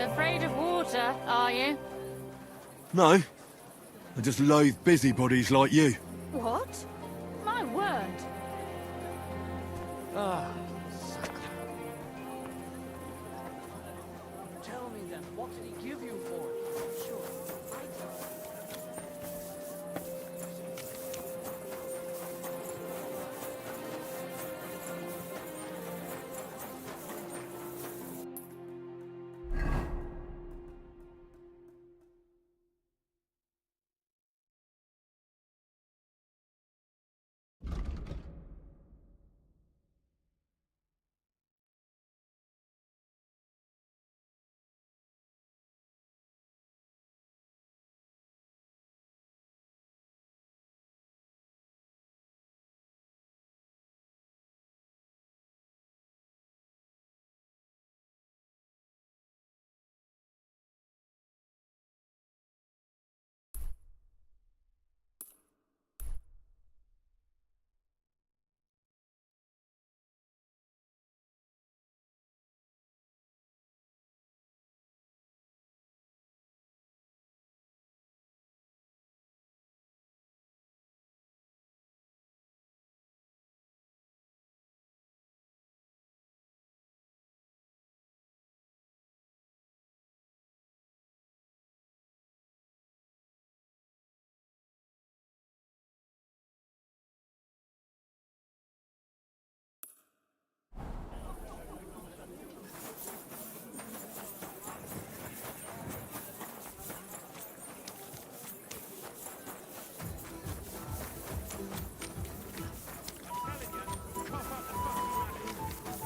Afraid of water, are you? No. I just loathe busybodies like you. What? My word. Ah, tell me then, what did he give you for it? Sure.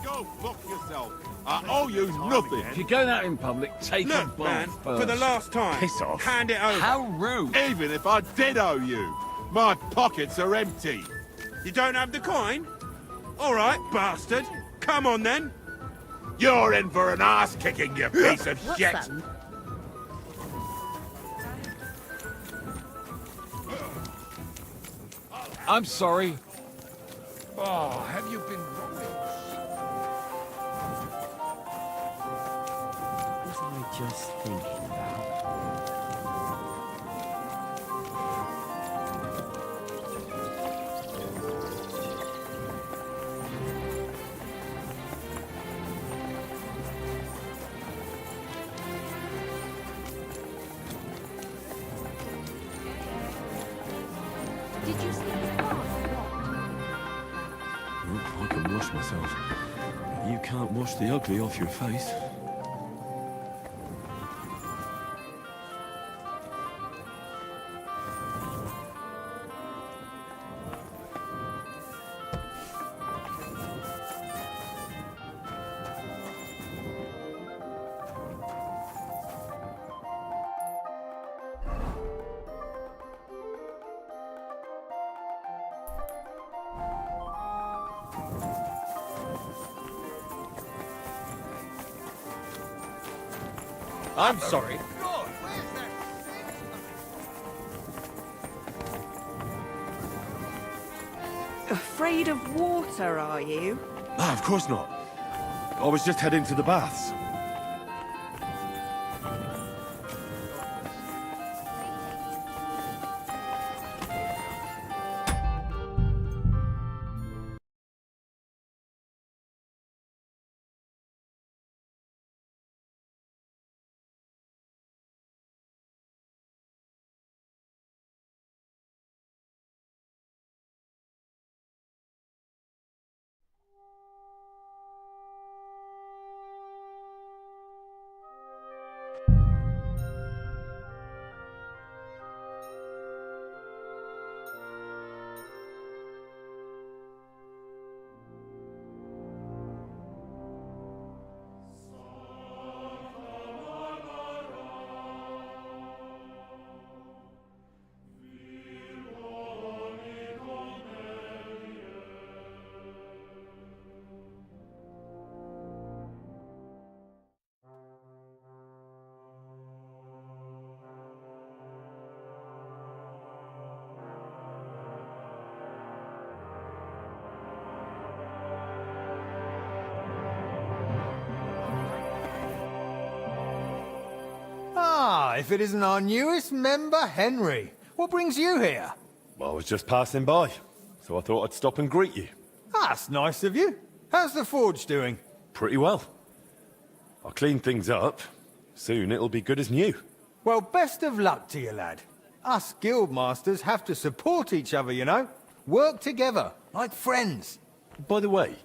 Go fuck yourself. I owe you nothing. If you're going out in public, take a Look, bath man, first. for the last time, Piss off. hand it over. How rude. Even if I did owe you, my pockets are empty. You don't have the coin? All right, bastard. Come on, then. You're in for an ass kicking, you piece of What's shit. that? I'm sorry. Oh, have you been rolling? What am I just thinking about? Did you see the car? I can wash myself. You can't wash the ugly off your face. I'm sorry. Afraid of water, are you? Ah, of course not. I was just heading to the baths. if it isn't our newest member, Henry. What brings you here? Well, I was just passing by, so I thought I'd stop and greet you. That's nice of you. How's the forge doing? Pretty well. I cleaned things up. Soon it'll be good as new. Well, best of luck to you, lad. Us guildmasters have to support each other, you know? Work together, like friends. By the way,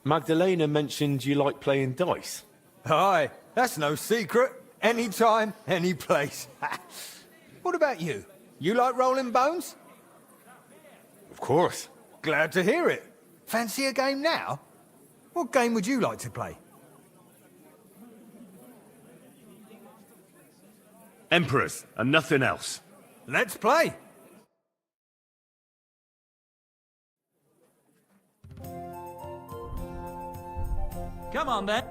Magdalena mentioned you like playing dice. Aye, that's no secret. Anytime, any place. What about you? You like rolling bones? Of course. Glad to hear it. Fancy a game now? What game would you like to play? Emperors, and nothing else. Let's play. Come on, then.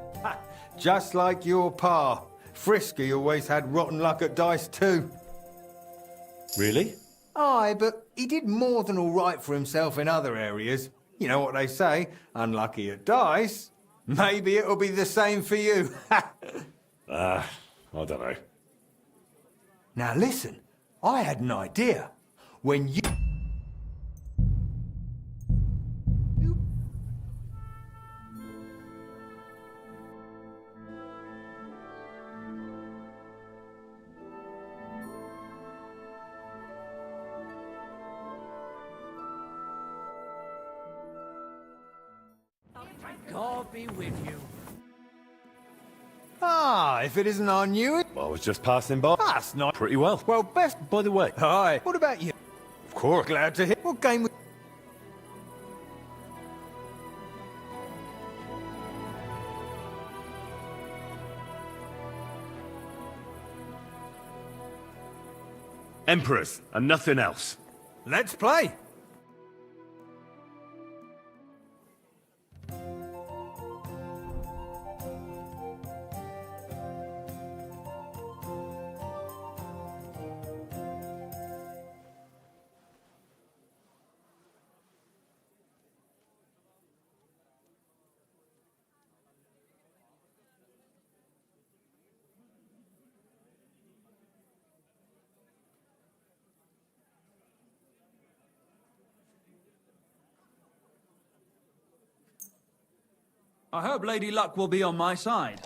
Just like your pa. Frisky always had rotten luck at dice too. Really? Aye, but he did more than all right for himself in other areas. You know what they say, unlucky at dice. Maybe it'll be the same for you. I don't know. Now listen, I had an idea. When you... God be with you. Ah, if it isn't our new... Well, I was just passing by. That's not... Pretty well. Well, best... By the way, Aye. What about you? of course. Glad to hear... What game... Emperors, and nothing else. Let's play. I hope Lady Luck will be on my side.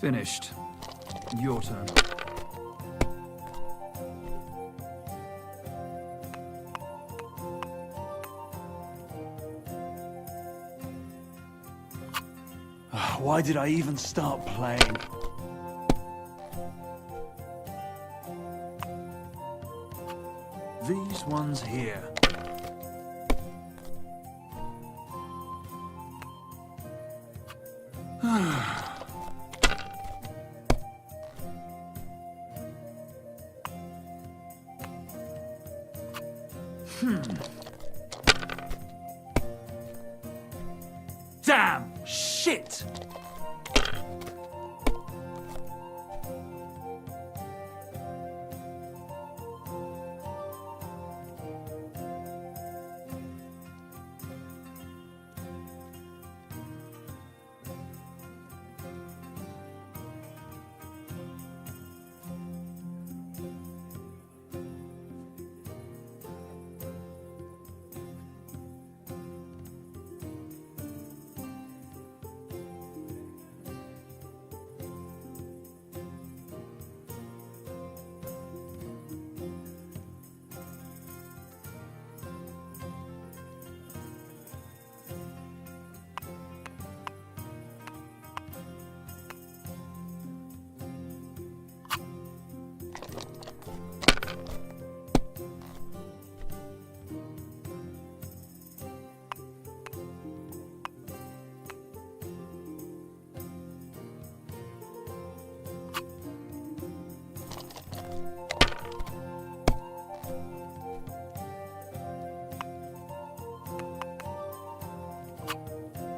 Finished. Your turn. Why did I even start playing? These ones here. Damn! Shit!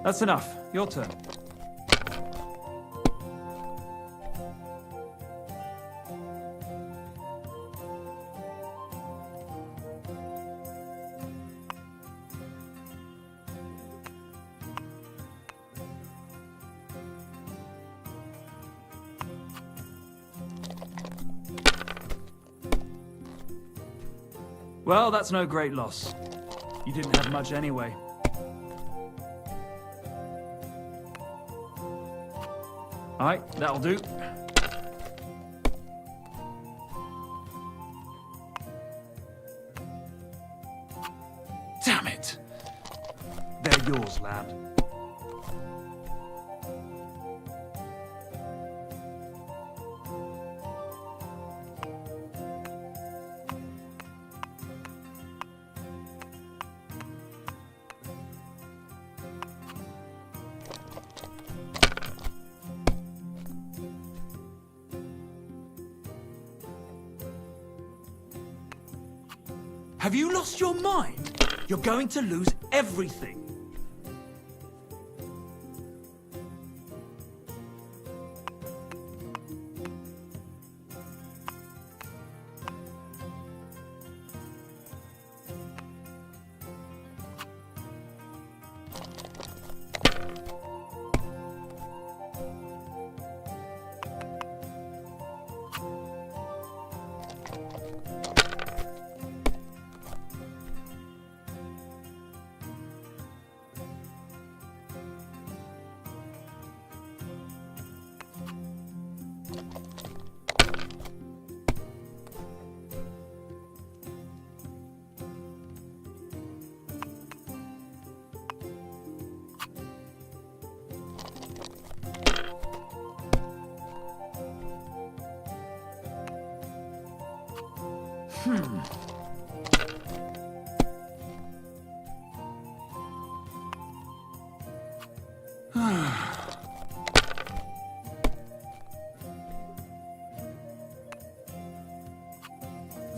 That's enough. Your turn. Well, that's no great loss. You didn't have much anyway. Alright, that'll do. Damn it! They're yours, lad. Have you lost your mind? You're going to lose everything.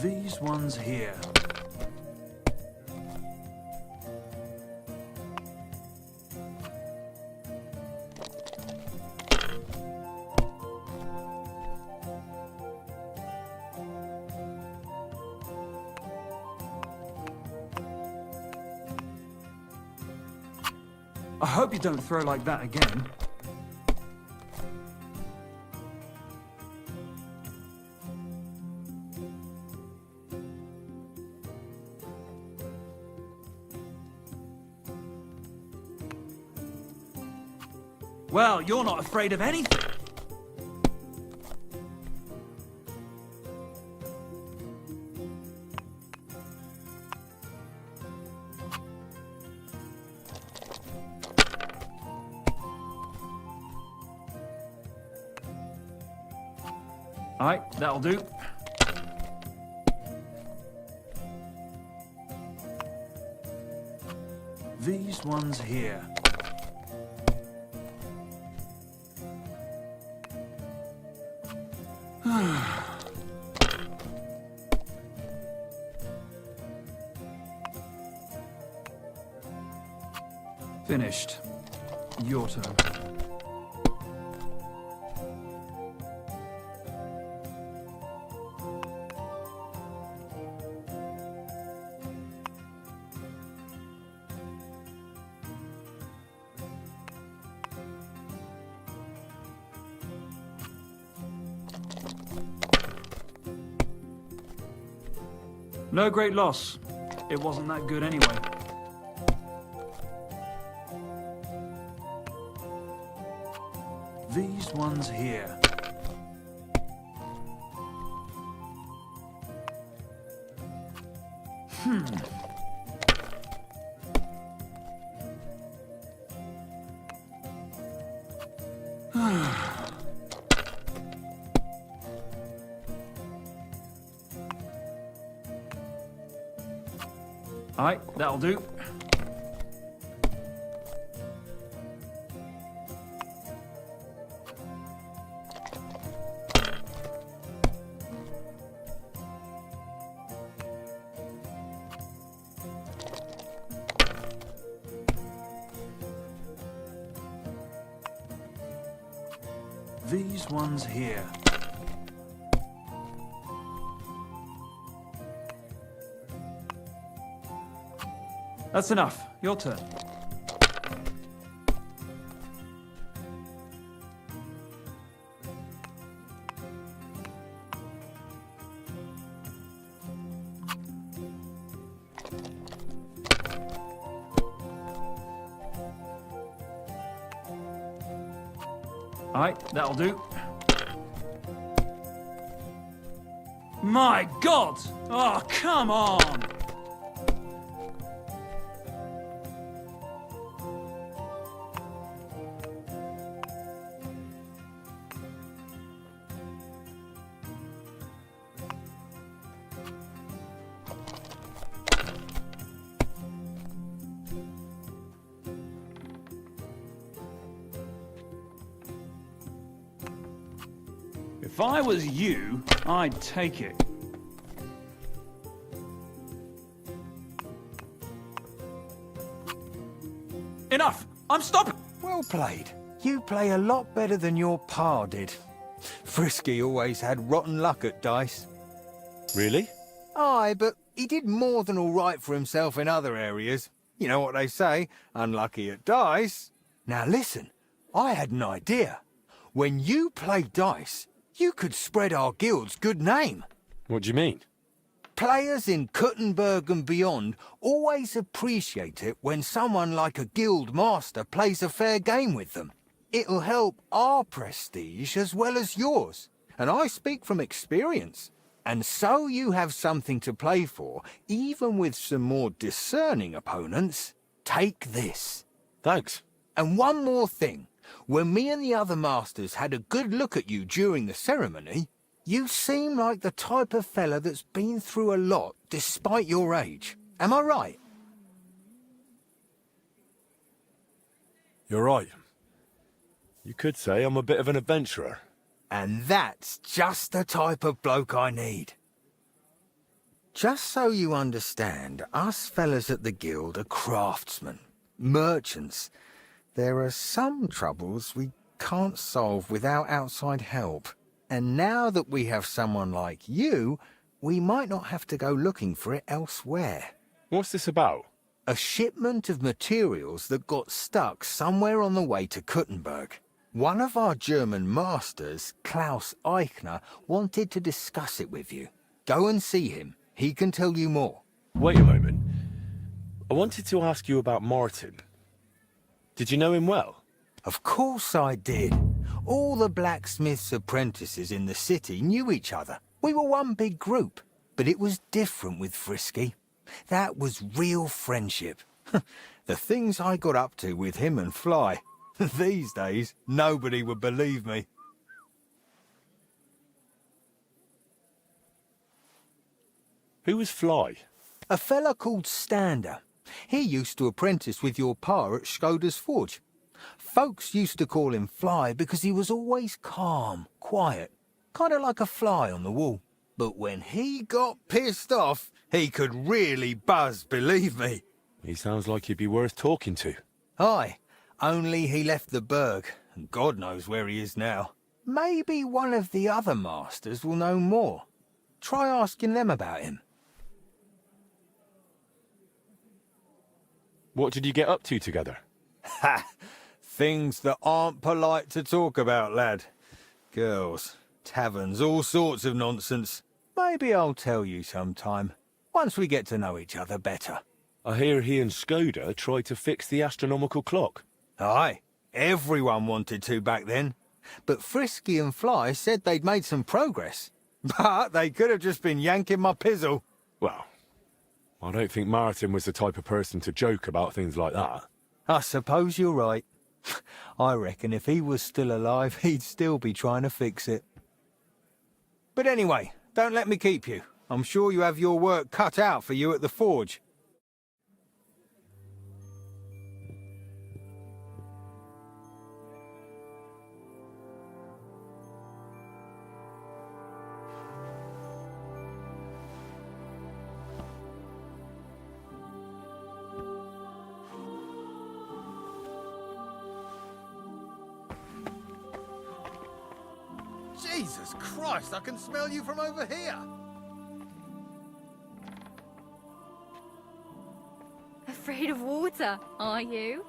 These ones here. I hope you don't throw like that again. Well, you're not afraid of anything. Alright, that'll do. These ones here. Finished. Your turn. No great loss. It wasn't that good anyway. These ones here. Alright, that'll do. These ones here. That's enough. Your turn. All right, that'll do. My God! Oh, come on! If I was you, I'd take it. Enough! I'm stopping! Well played. You play a lot better than your pa did. Frisky always had rotten luck at dice. Really? Aye, but he did more than all right for himself in other areas. You know what they say, unlucky at dice. Now listen, I had an idea. When you play dice, you could spread our guild's good name. What do you mean? Players in Kuttenberg and beyond always appreciate it when someone like a guild master plays a fair game with them. It'll help our prestige as well as yours. And I speak from experience. And so you have something to play for, even with some more discerning opponents. Take this. Thanks. And one more thing. When me and the other masters had a good look at you during the ceremony, you seem like the type of fella that's been through a lot despite your age. Am I right? You're right. You could say I'm a bit of an adventurer. And that's just the type of bloke I need. Just so you understand, us fellas at the guild are craftsmen, merchants. There are some troubles we can't solve without outside help. And now that we have someone like you, we might not have to go looking for it elsewhere. What's this about? A shipment of materials that got stuck somewhere on the way to Kuttenberg. One of our German masters, Klaus Eichner, wanted to discuss it with you. Go and see him. He can tell you more. Wait a moment. I wanted to ask you about Martin. Did you know him well? Of course I did. All the blacksmith's apprentices in the city knew each other. We were one big group. But it was different with Frisky. That was real friendship. The things I got up to with him and Fly. These days, nobody would believe me. Who was Fly? A fella called Standa. He used to apprentice with your pa at Skoda's forge. Folks used to call him Fly because he was always calm, quiet, kind of like a fly on the wall. But when he got pissed off, he could really buzz, believe me. He sounds like he'd be worth talking to. Aye, only he left the burg, and God knows where he is now. Maybe one of the other masters will know more. Try asking them about him. What did you get up to together? Ha! Things that aren't polite to talk about, lad. Girls, taverns, all sorts of nonsense. Maybe I'll tell you sometime, once we get to know each other better. I hear he and Skoda tried to fix the astronomical clock. Aye, everyone wanted to back then. But Frisky and Fly said they'd made some progress. But they could have just been yanking my pizzle. Well, I don't think Martin was the type of person to joke about things like that. I suppose you're right. I reckon if he was still alive, he'd still be trying to fix it. But anyway, don't let me keep you. I'm sure you have your work cut out for you at the forge. Jesus Christ, I can smell you from over here. Afraid of water, are you?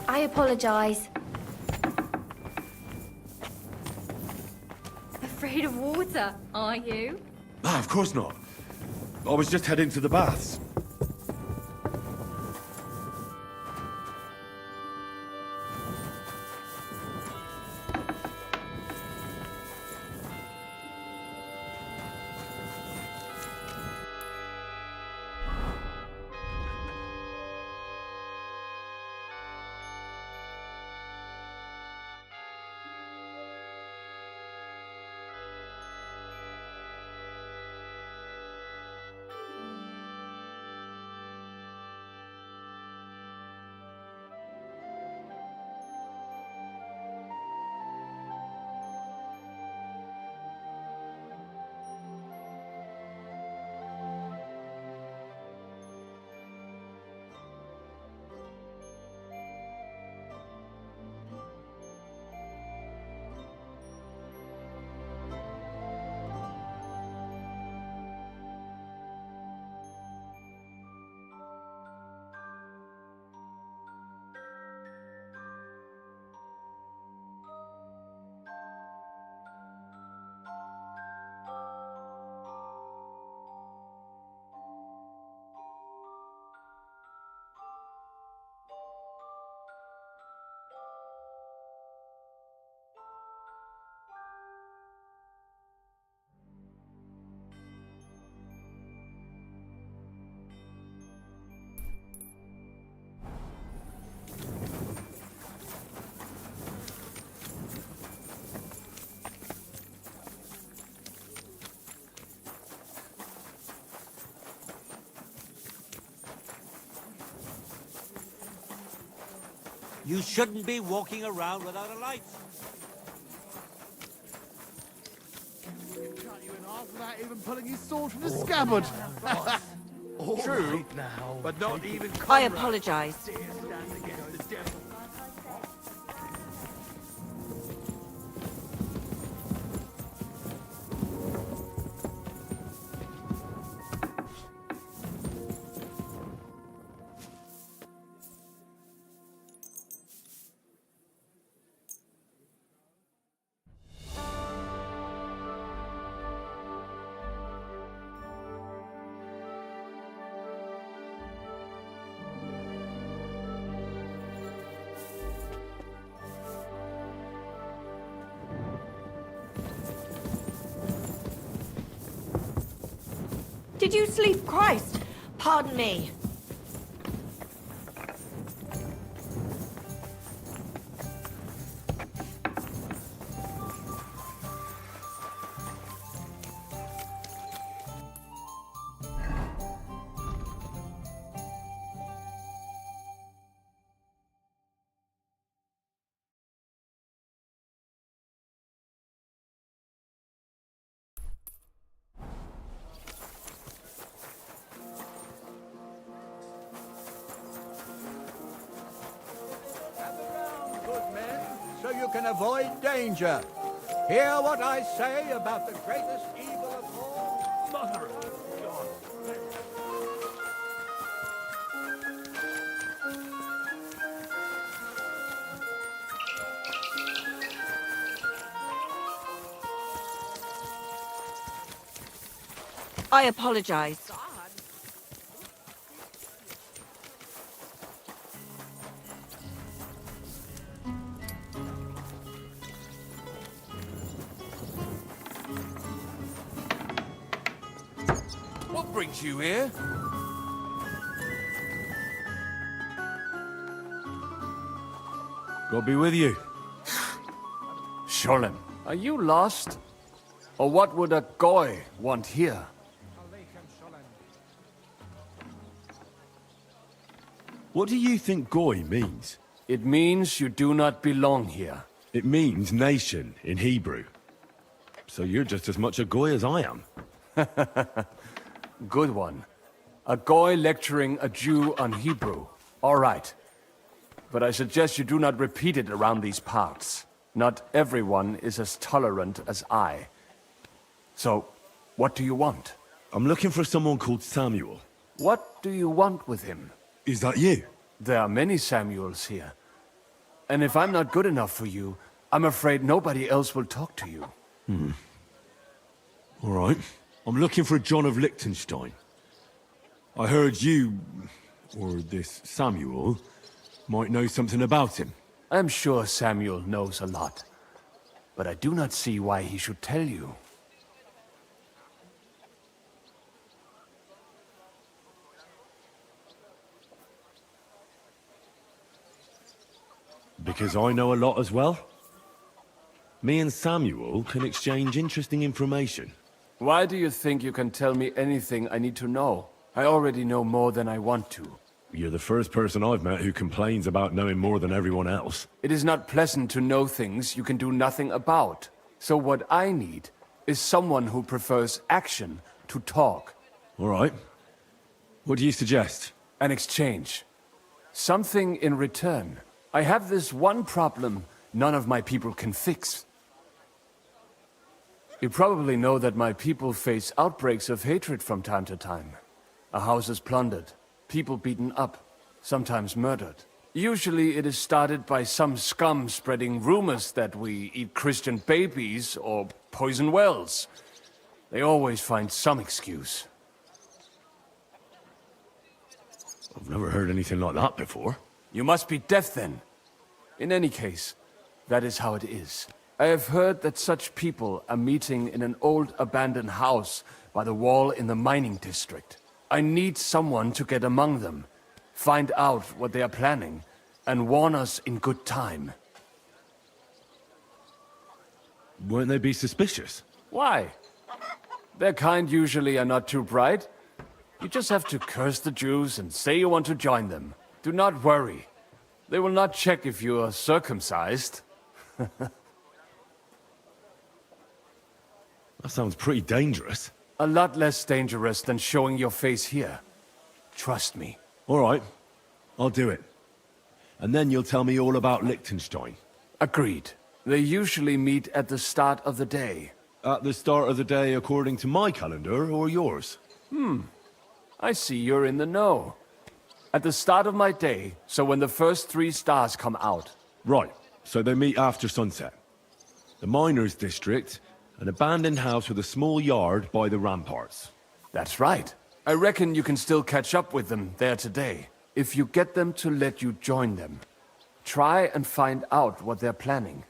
I apologize. Afraid of water, are you? Ah, of course not. I was just heading to the baths. You shouldn't be walking around without a light. Cut you in half without even pulling his sword from the scabbard. True, but not even I apologize. Did you sleep? Christ! Pardon me. So you can avoid danger. Hear what I say about the greatest evil of all? Mother of God. I apologize. What brings you here? God be with you. Sholem, are you lost? Or what would a goy want here? What do you think goy means? It means you do not belong here. It means nation in Hebrew. So you're just as much a goy as I am. Good one. A goy lecturing a Jew on Hebrew. All right. But I suggest you do not repeat it around these parts. Not everyone is as tolerant as I. So, what do you want? I'm looking for someone called Samuel. What do you want with him? Is that you? There are many Samuels here. And if I'm not good enough for you, I'm afraid nobody else will talk to you. All right. I'm looking for John of Liechtenstein. I heard you, or this Samuel, might know something about him. I'm sure Samuel knows a lot. But I do not see why he should tell you. Because I know a lot as well? Me and Samuel can exchange interesting information. Why do you think you can tell me anything I need to know? I already know more than I want to. You're the first person I've met who complains about knowing more than everyone else. It is not pleasant to know things you can do nothing about. So what I need is someone who prefers action to talk. All right. What do you suggest? An exchange. Something in return. I have this one problem none of my people can fix. You probably know that my people face outbreaks of hatred from time to time. A house is plundered, people beaten up, sometimes murdered. Usually it is started by some scum spreading rumors that we eat Christian babies or poison wells. They always find some excuse. I've never heard anything like that before. You must be deaf then. In any case, that is how it is. I have heard that such people are meeting in an old abandoned house by the wall in the mining district. I need someone to get among them, find out what they are planning, and warn us in good time. Won't they be suspicious? Why? Their kind usually are not too bright. You just have to curse the Jews and say you want to join them. Do not worry. They will not check if you are circumcised. That sounds pretty dangerous. A lot less dangerous than showing your face here. Trust me. All right. I'll do it. And then you'll tell me all about Liechtenstein. Agreed. They usually meet at the start of the day. At the start of the day according to my calendar, or yours? I see you're in the know. At the start of my day, so when the first 3 stars come out. Right. So they meet after sunset. The miners' district, an abandoned house with a small yard by the ramparts. That's right. I reckon you can still catch up with them there today, if you get them to let you join them. Try and find out what they're planning,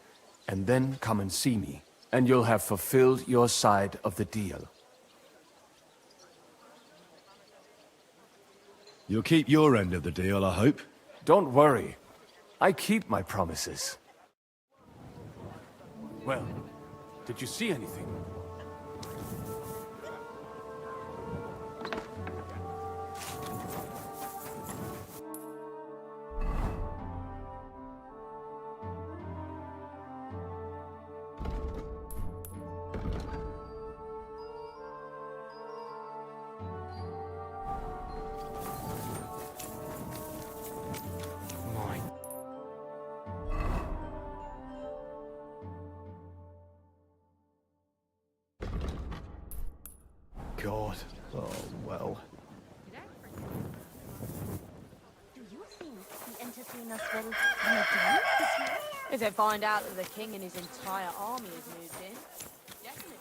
and then come and see me, and you'll have fulfilled your side of the deal. You'll keep your end of the deal, I hope. Don't worry. I keep my promises. Well, did you see anything? God. Oh, well. Do you think the entertain us will again this year? If they find out that the king and his entire army has moved in. Definitely.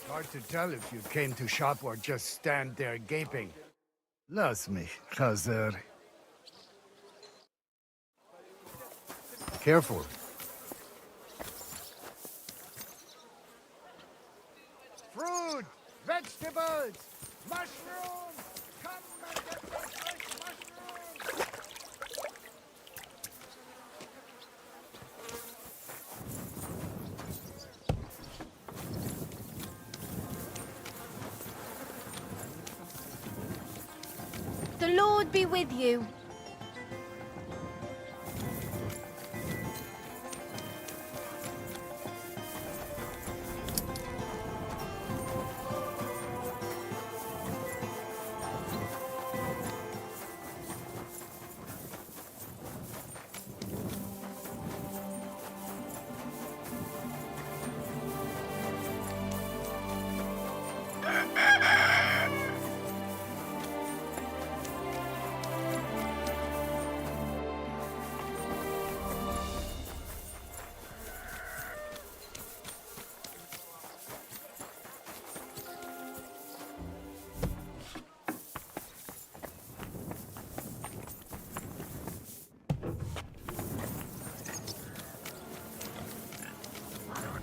Hard to tell if you came to shop or just stand there gaping. Lass mich, Chazer. Careful. Fruit, vegetables, mushrooms! Come and get some fresh mushrooms! The Lord be with you.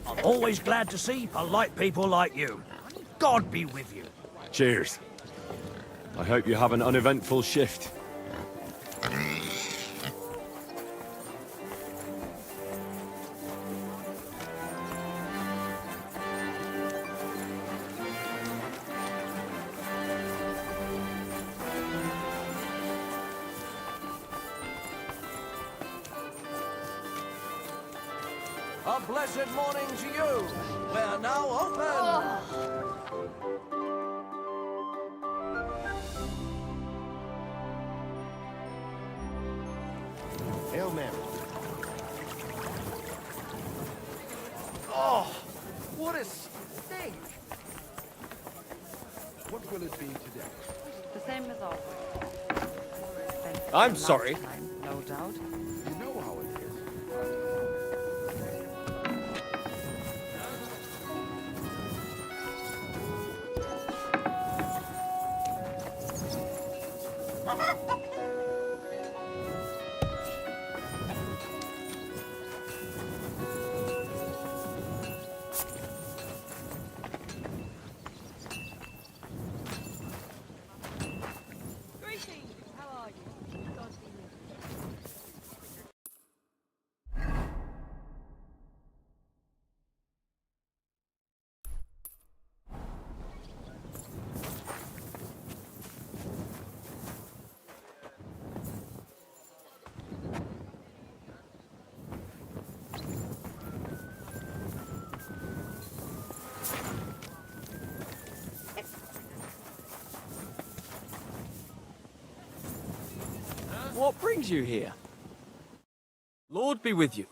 I'm always glad to see polite people like you. God be with you. Cheers. I hope you have an uneventful shift. A blessed morning to you. We're now open. Hail Mary. Oh, what a stink! What will it be today? The same as always. I'm sorry. No doubt. You know how it is. Greetings. How are you? God be with you. What brings you here? Lord be with you.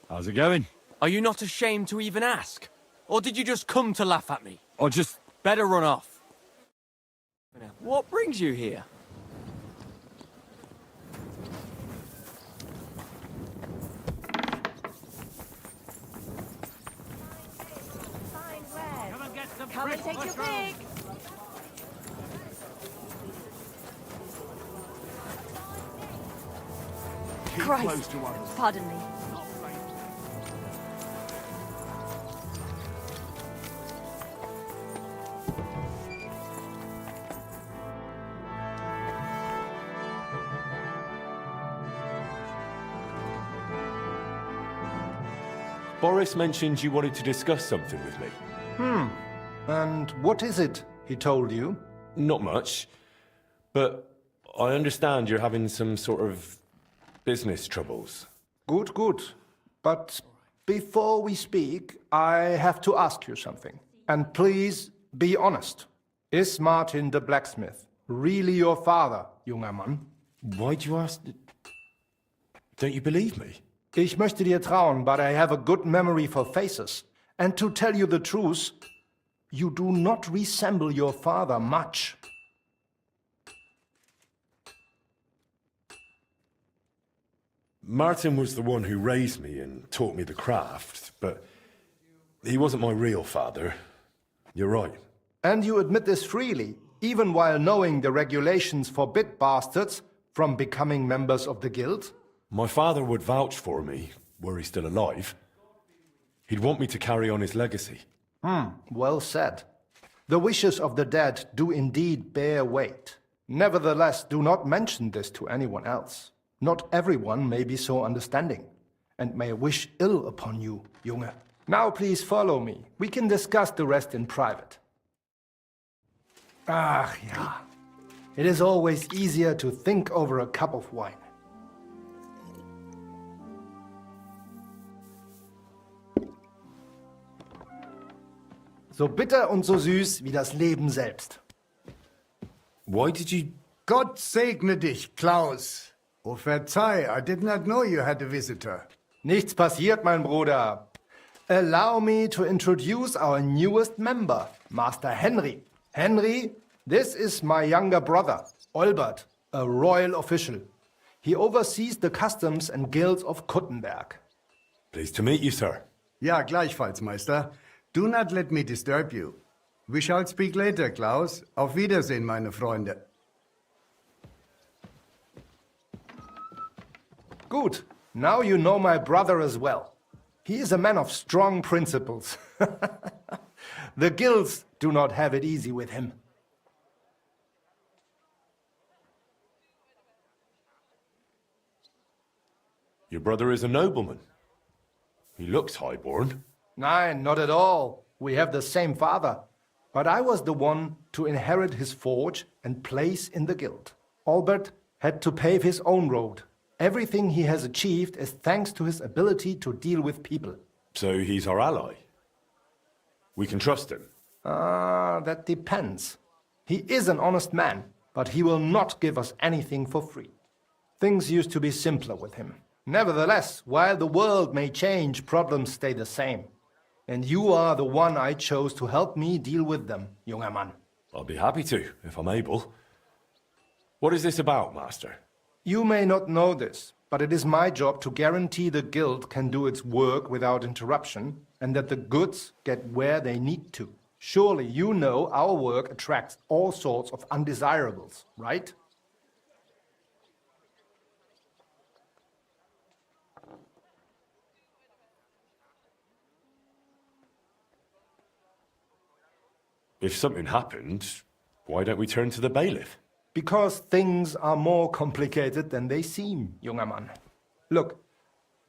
How's it going? Are you not ashamed to even ask? Or did you just come to laugh at me? I just... Better run off. What brings you here? Fine where? Come and get some Come and fresh take your mushrooms. pick. Keep Christ. close to us. Pardon me. Boris mentioned you wanted to discuss something with me. And what is it he told you? Not much, but I understand you're having some sort of business troubles. Good, good. But before we speak, I have to ask you something. And please be honest. Is Martin the blacksmith really your father, junger Mann? Why'd you ask? Don't you believe me? Ich möchte dir trauen, but I have a good memory for faces. And to tell you the truth, you do not resemble your father much. Martin was the one who raised me and taught me the craft, but he wasn't my real father. You're right. And you admit this freely, even while knowing the regulations forbid bastards from becoming members of the guild? My father would vouch for me, were he still alive. He'd want me to carry on his legacy. Well said. The wishes of the dead do indeed bear weight. Nevertheless, do not mention this to anyone else. Not everyone may be so understanding, and may wish ill upon you, Junge. Now please follow me. We can discuss the rest in private. Ach ja. It is always easier to think over a cup of wine. So bitter und so süß wie das Leben selbst. Why did you... Gott segne dich, Klaus. Oh, verzeih, I did not know you had a visitor. Nichts passiert, mein Bruder. Allow me to introduce our newest member, Master Henry. Henry, this is my younger brother, Olbert, a royal official. He oversees the customs and guilds of Kuttenberg. Pleased to meet you, sir. Ja, gleichfalls, Meister. Do not let me disturb you. We shall speak later, Klaus. Auf Wiedersehen, meine Freunde. Good. Now you know my brother as well. He is a man of strong principles. The guilds do not have it easy with him. Your brother is a nobleman. He looks highborn. Nein, not at all. We have the same father. But I was the one to inherit his forge and place in the guild. Albert had to pave his own road. Everything he has achieved is thanks to his ability to deal with people. So he's our ally. We can trust him. That depends. He is an honest man, but he will not give us anything for free. Things used to be simpler with him. Nevertheless, while the world may change, problems stay the same. And you are the one I chose to help me deal with them, junger Mann. I'll be happy to, if I'm able. What is this about, Master? You may not know this, but it is my job to guarantee the guild can do its work without interruption, and that the goods get where they need to. Surely you know our work attracts all sorts of undesirables, right? If something happened, why don't we turn to the bailiff? Because things are more complicated than they seem, junger Mann. Look,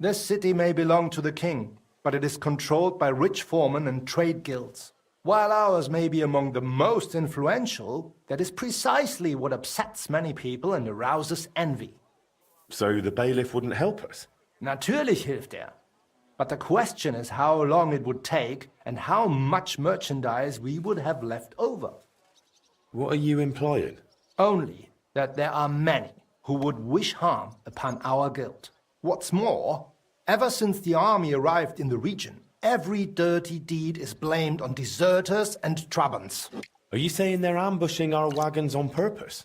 this city may belong to the king, but it is controlled by rich foremen and trade guilds. While ours may be among the most influential, that is precisely what upsets many people and arouses envy. So the bailiff wouldn't help us? Natürlich hilft er. But the question is how long it would take and how much merchandise we would have left over. What are you implying? Only that there are many who would wish harm upon our guild. What's more, ever since the army arrived in the region, every dirty deed is blamed on deserters and Trabants. Are you saying they're ambushing our wagons on purpose?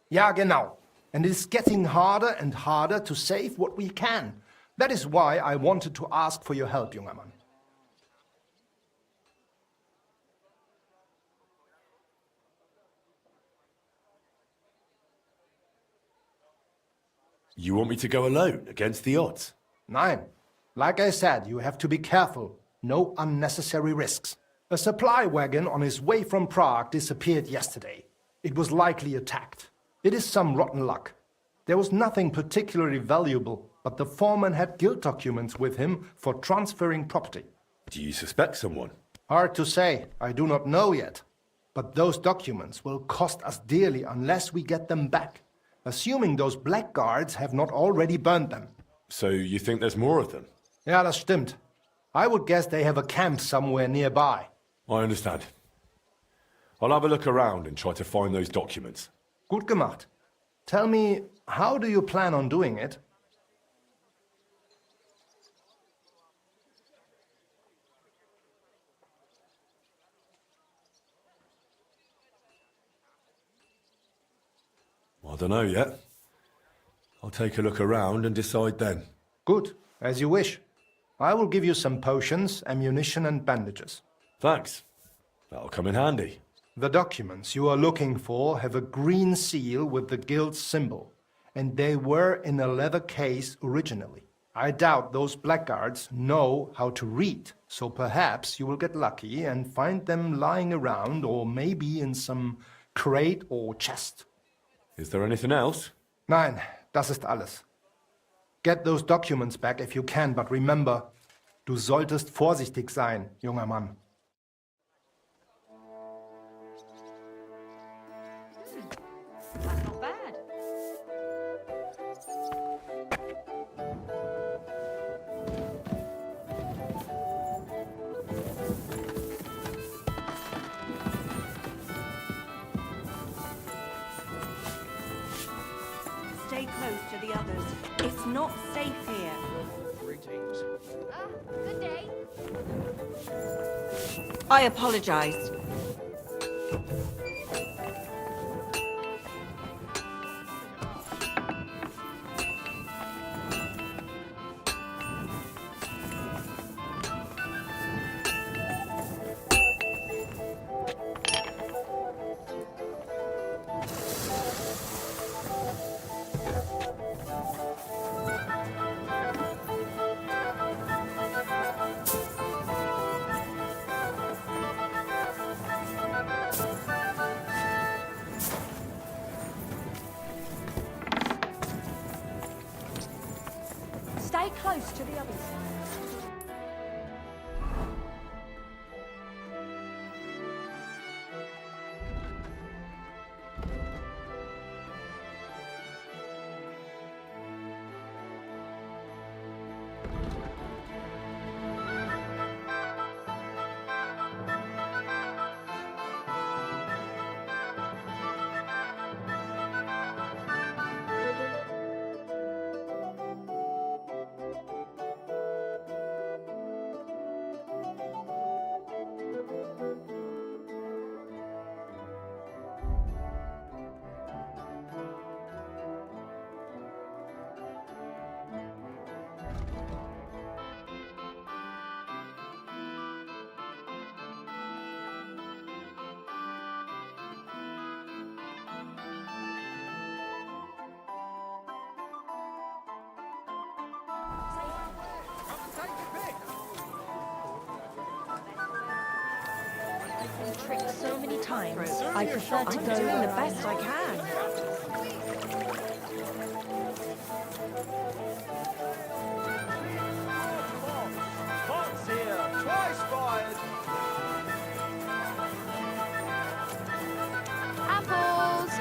Ja, genau. And it is getting harder and harder to save what we can. That is why I wanted to ask for your help, junger Mann. You want me to go alone, against the odds? Nein. Like I said, you have to be careful. No unnecessary risks. A supply wagon on his way from Prague disappeared yesterday. It was likely attacked. It is some rotten luck. There was nothing particularly valuable, but the foreman had guild documents with him for transferring property. Do you suspect someone? Hard to say. I do not know yet. But those documents will cost us dearly unless we get them back. Assuming those blackguards have not already burned them. So you think there's more of them? Ja, das stimmt. I would guess they have a camp somewhere nearby. I understand. I'll have a look around and try to find those documents. Gut gemacht. Tell me, how do you plan on doing it? I don't know yet. I'll take a look around and decide then. Good, as you wish. I will give you some potions, ammunition and bandages. Thanks. That'll come in handy. The documents you are looking for have a green seal with the guild's symbol, and they were in a leather case originally. I doubt those blackguards know how to read, so perhaps you will get lucky and find them lying around or maybe in some crate or chest. Is there anything else? Nein, das ist alles. Get those documents back if you can, but remember, du solltest vorsichtig sein, junger Mann. That's not bad. Stay close to the others. It's not safe here. Greetings. Good day. I apologize. Stay close to the others. Tricked so many times. I prefer to go doing the best I can. Fox here. Twice fired. Apples!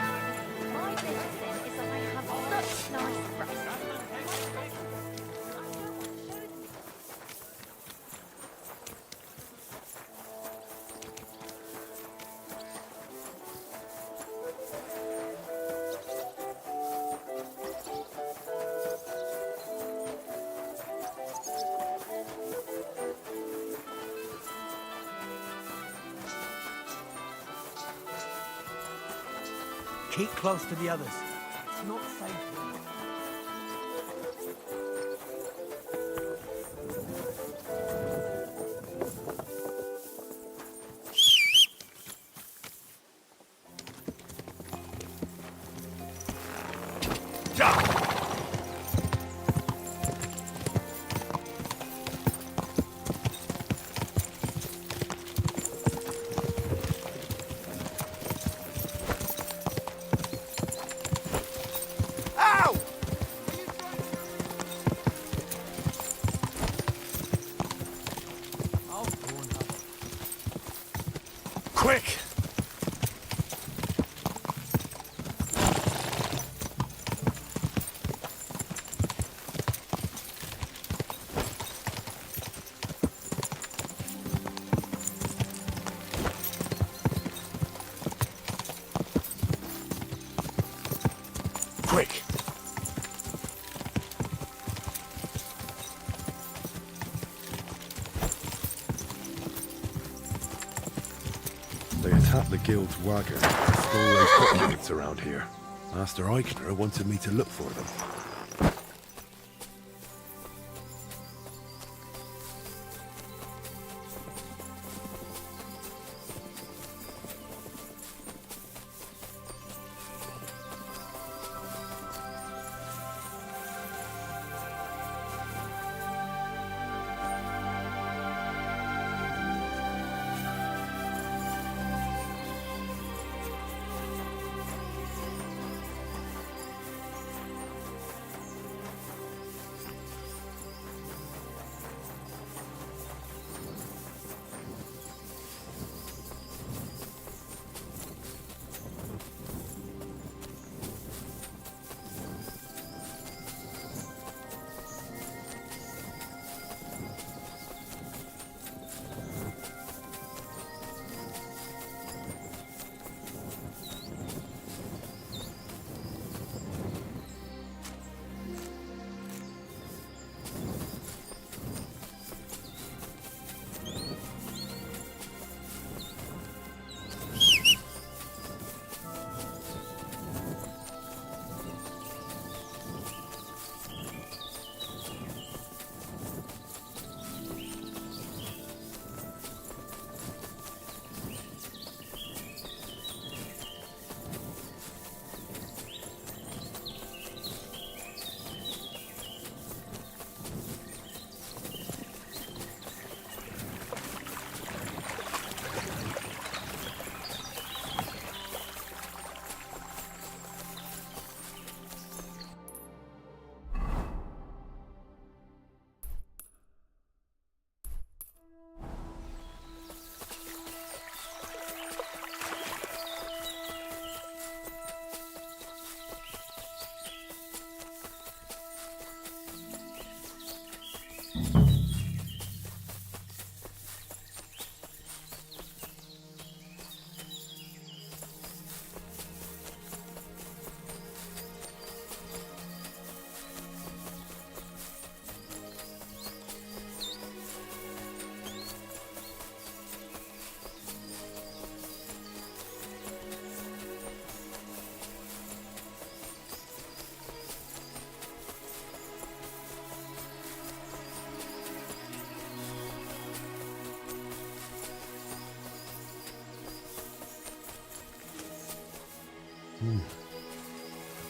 My business is that I have such nice breasts. Keep close to the others. It's not safe. Quick! Quick! They attacked the guild's wagon. Stole those documents around here. Master Eichner wanted me to look for them.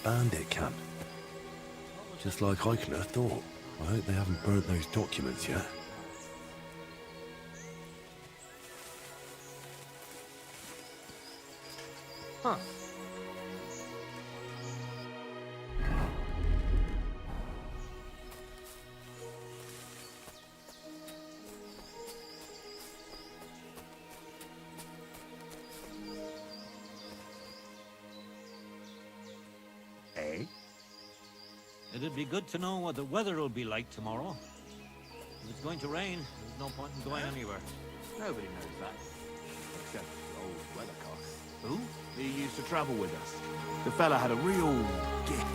Bandit camp. Just like Eichner thought. I hope they haven't burnt those documents yet. Huh. Eh? It'd be good to know what the weather will be like tomorrow. If it's going to rain, there's no point in going anywhere. Nobody knows that. Except the old weathercock. Who? He used to travel with us. The fella had a real gift.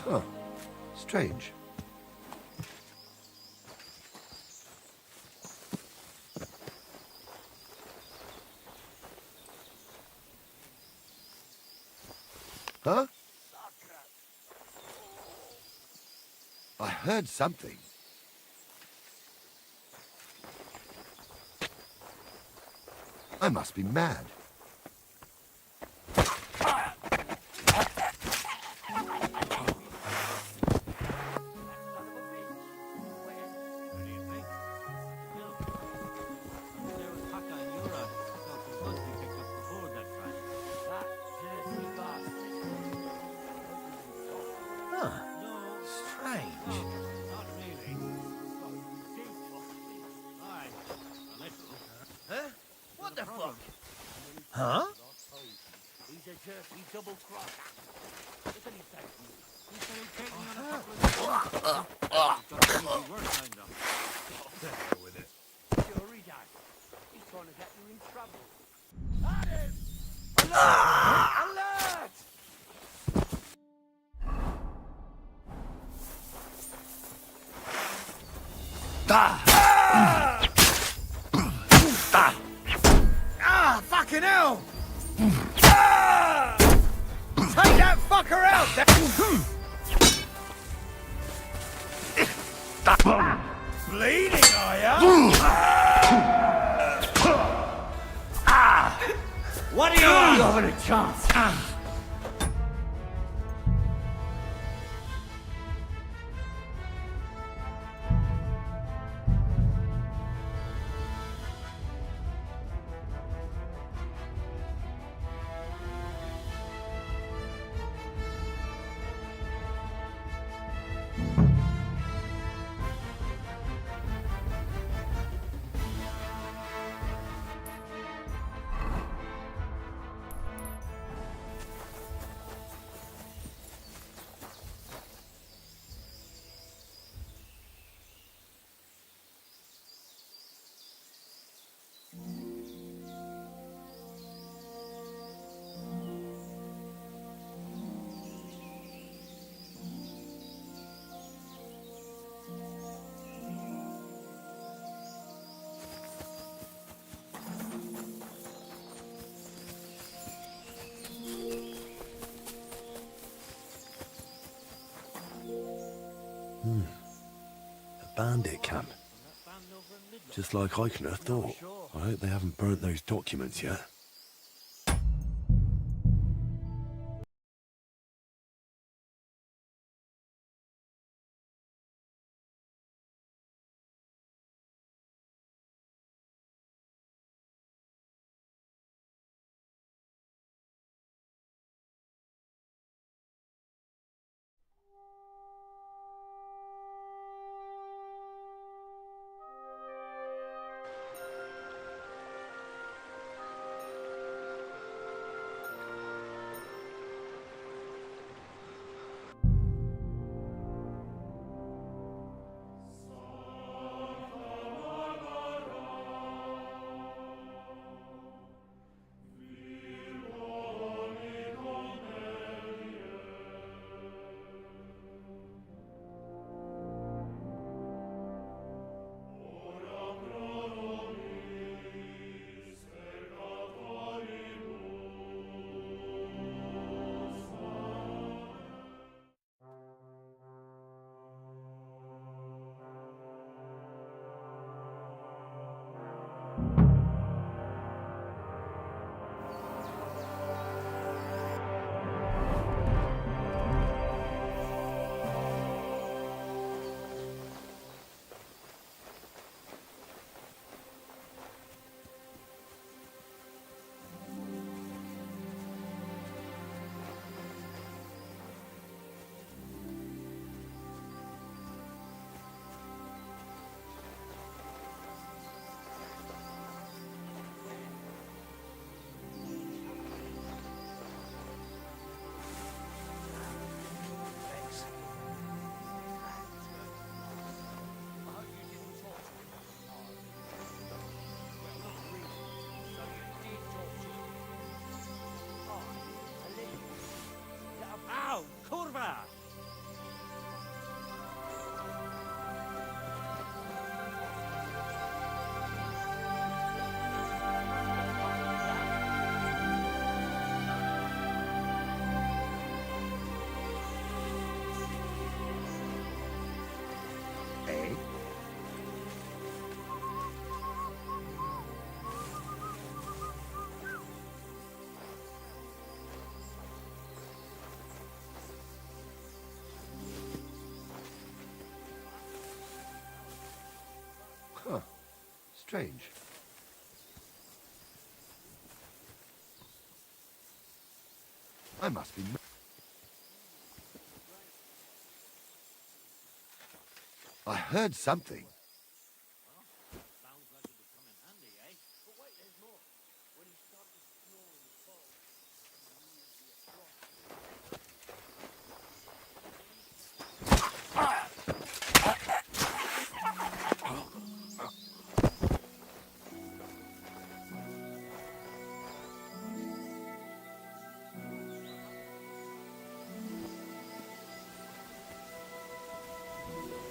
Huh. Strange. Huh? I heard something. I must be mad. Huh? He's a jerky double crosser. Look at his face. He said he'd take me on a couple of The hell with it. Sure he does. He's trying to get you in trouble. At him! Alert! Fucking hell! Take that fucker out! Bleeding, are ya? What are you on? You're having a chance. A bandit camp. Just like Eichner thought. I hope they haven't burnt those documents yet. Strange. I must be... I heard something.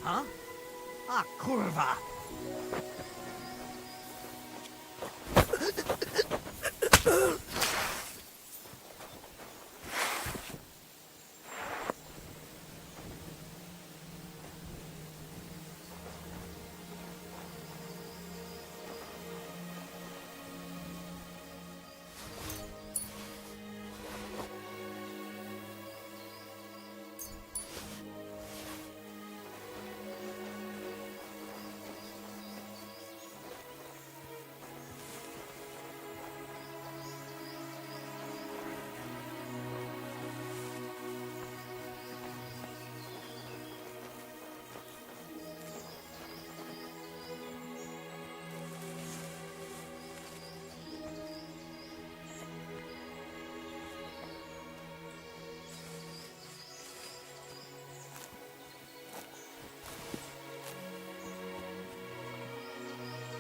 Huh? Ah, kurwa!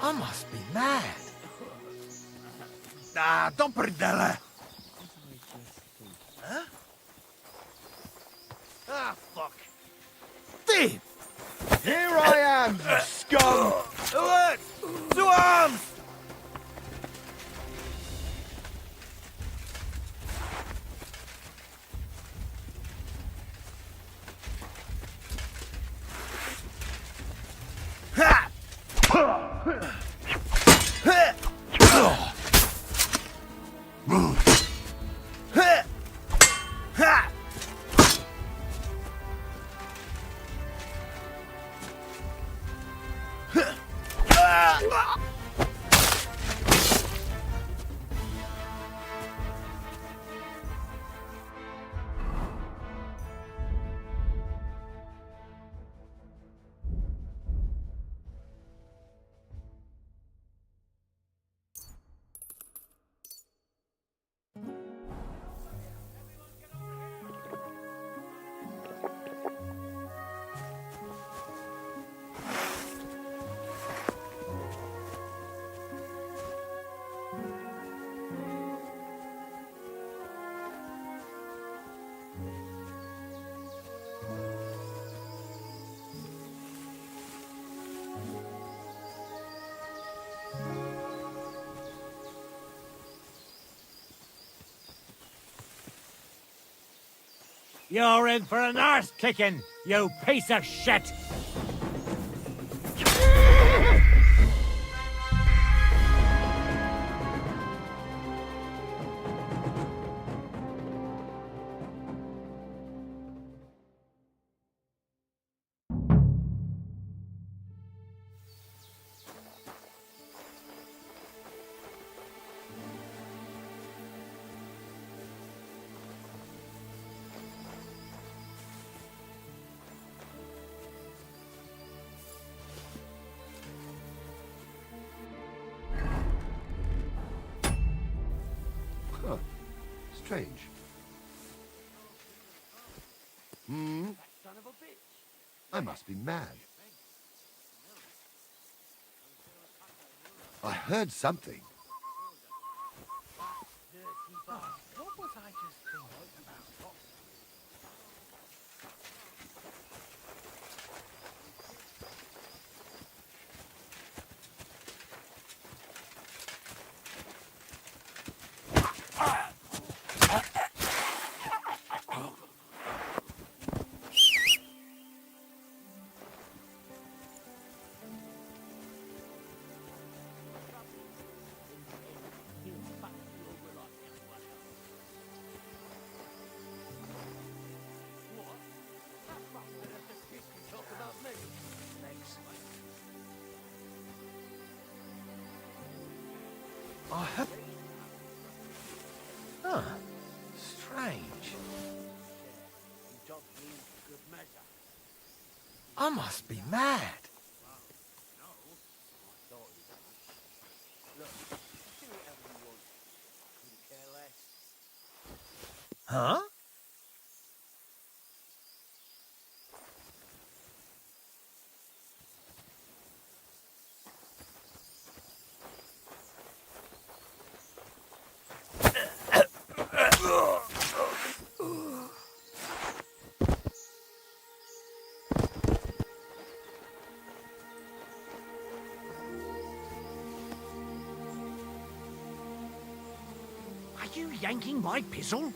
I must be mad. Ah, don't brdele. Huh? Ah, fuck. Thief! Here I am, you scum! Alert! To arms! You're in for an arse kicking, you piece of shit! Huh. Strange. Hmm? Son of a bitch. I must be mad. I heard something. What was I just thinking about? I have... Huh. Strange. I must be mad. Huh? Are you yanking my pistol?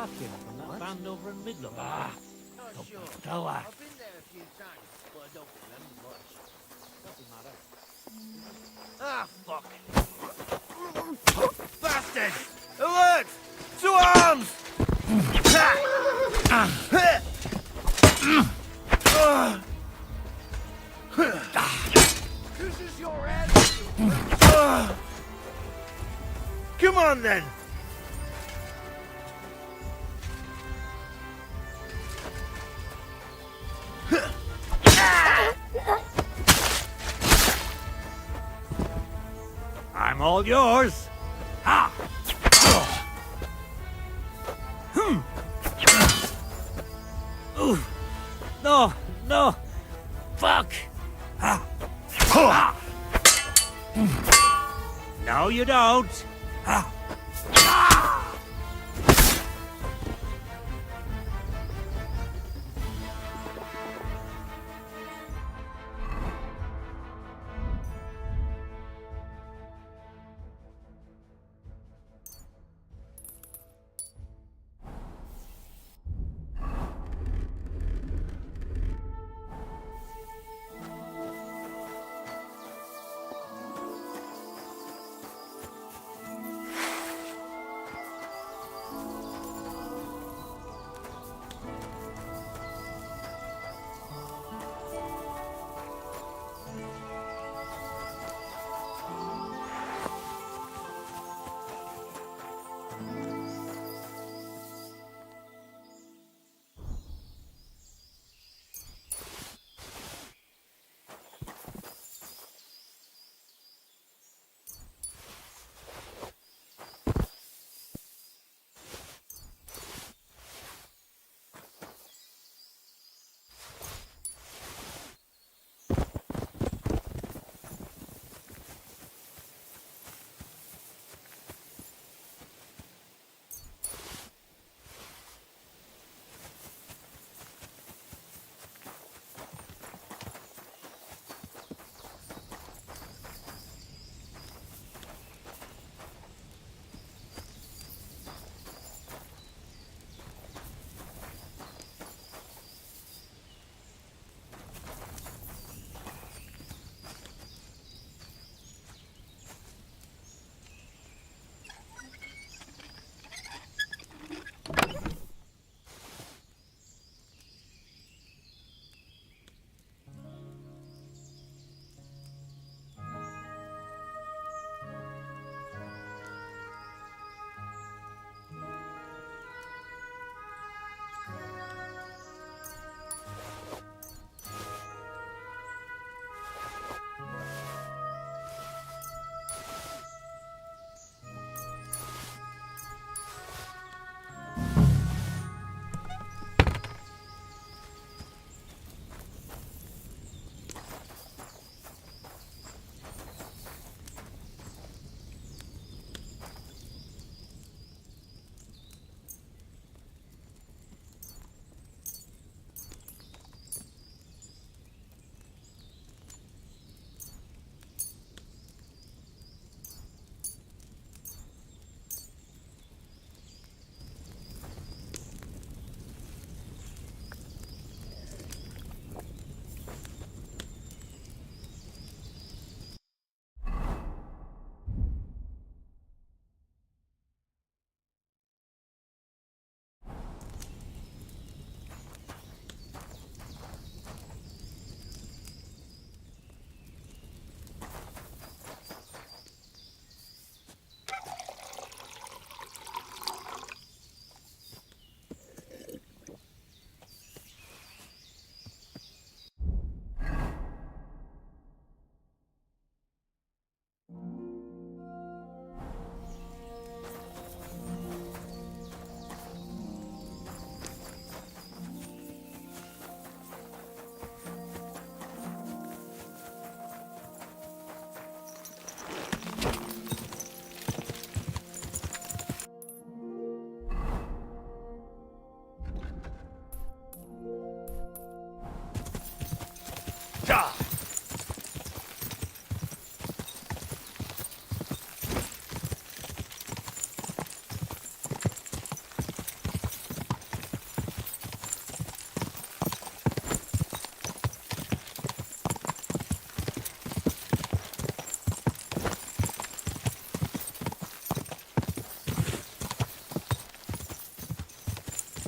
From that band over in Midland. Ah, Don't sure. fella. I've been there a few times, but I don't remember much. Doesn't matter. Ah, fuck. Bastard! Alert! To arms! This is your attitude. Come on then! I'm all yours. Ha! No, no. Fuck. Ha. Ha. No, you don't. Ha.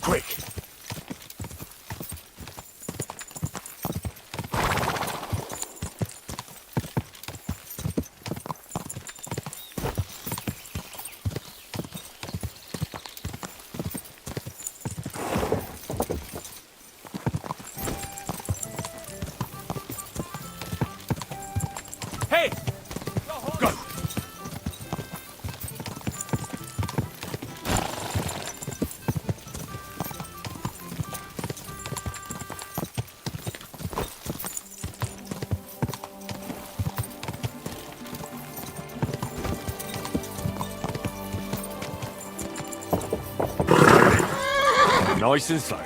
Quick! Hey! Go! Nice and slow.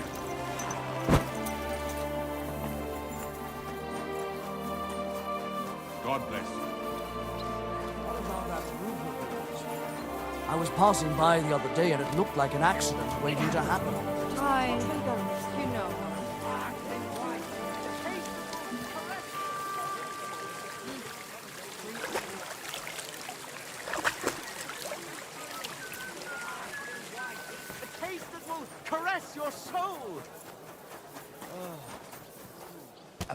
God bless you. I was passing by the other day and it looked like an accident waiting to happen. Hi. You know. A taste that will caress your soul.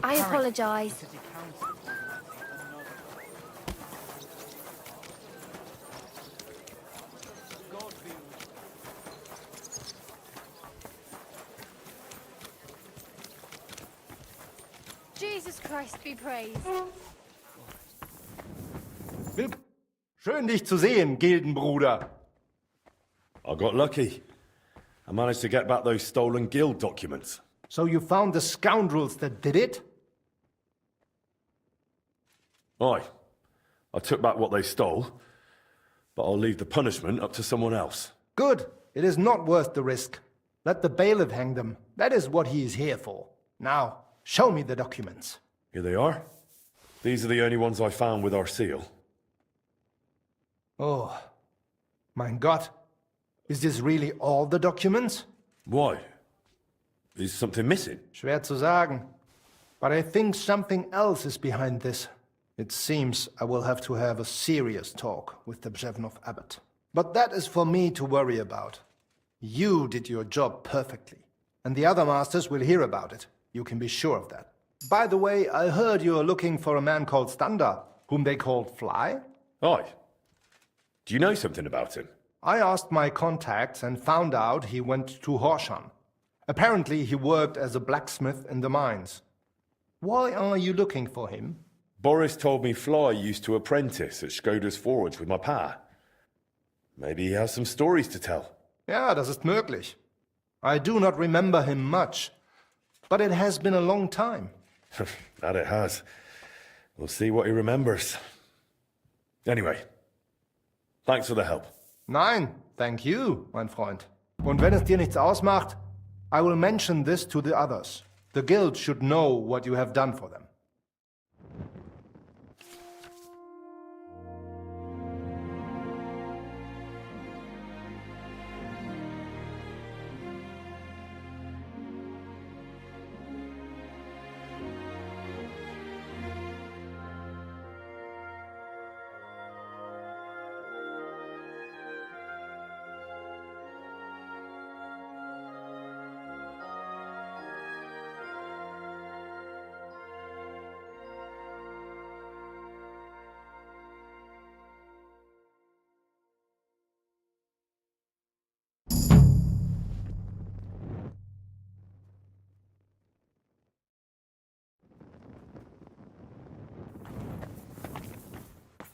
I apologize. Jesus Christ be praised. Schön, dich zu sehen, Gildenbruder. I got lucky. I managed to get back those stolen guild documents. So you found the scoundrels that did it? Aye. I took back what they stole, but I'll leave the punishment up to someone else. Good. It is not worth the risk. Let the bailiff hang them. That is what he is here for. Now, show me the documents. Here they are. These are the only ones I found with our seal. Oh, mein Gott. Is this really all the documents? Why? Is something missing? Schwer zu sagen. But I think something else is behind this. It seems I will have to have a serious talk with the Brzevnov abbot. But that is for me to worry about. You did your job perfectly. And the other masters will hear about it. You can be sure of that. By the way, I heard you are looking for a man called Standa, whom they called Fly? Aye. Do you know something about him? I asked my contacts and found out he went to Horshan. Apparently he worked as a blacksmith in the mines. Why are you looking for him? Boris told me Fly used to apprentice at Skoda's forge with my pa. Maybe he has some stories to tell. Ja, das ist möglich. I do not remember him much, but it has been a long time. That it has. We'll see what he remembers. Anyway, thanks for the help. Nein, thank you, mein Freund. Und wenn es dir nichts ausmacht, I will mention this to the others. The guild should know what you have done for them.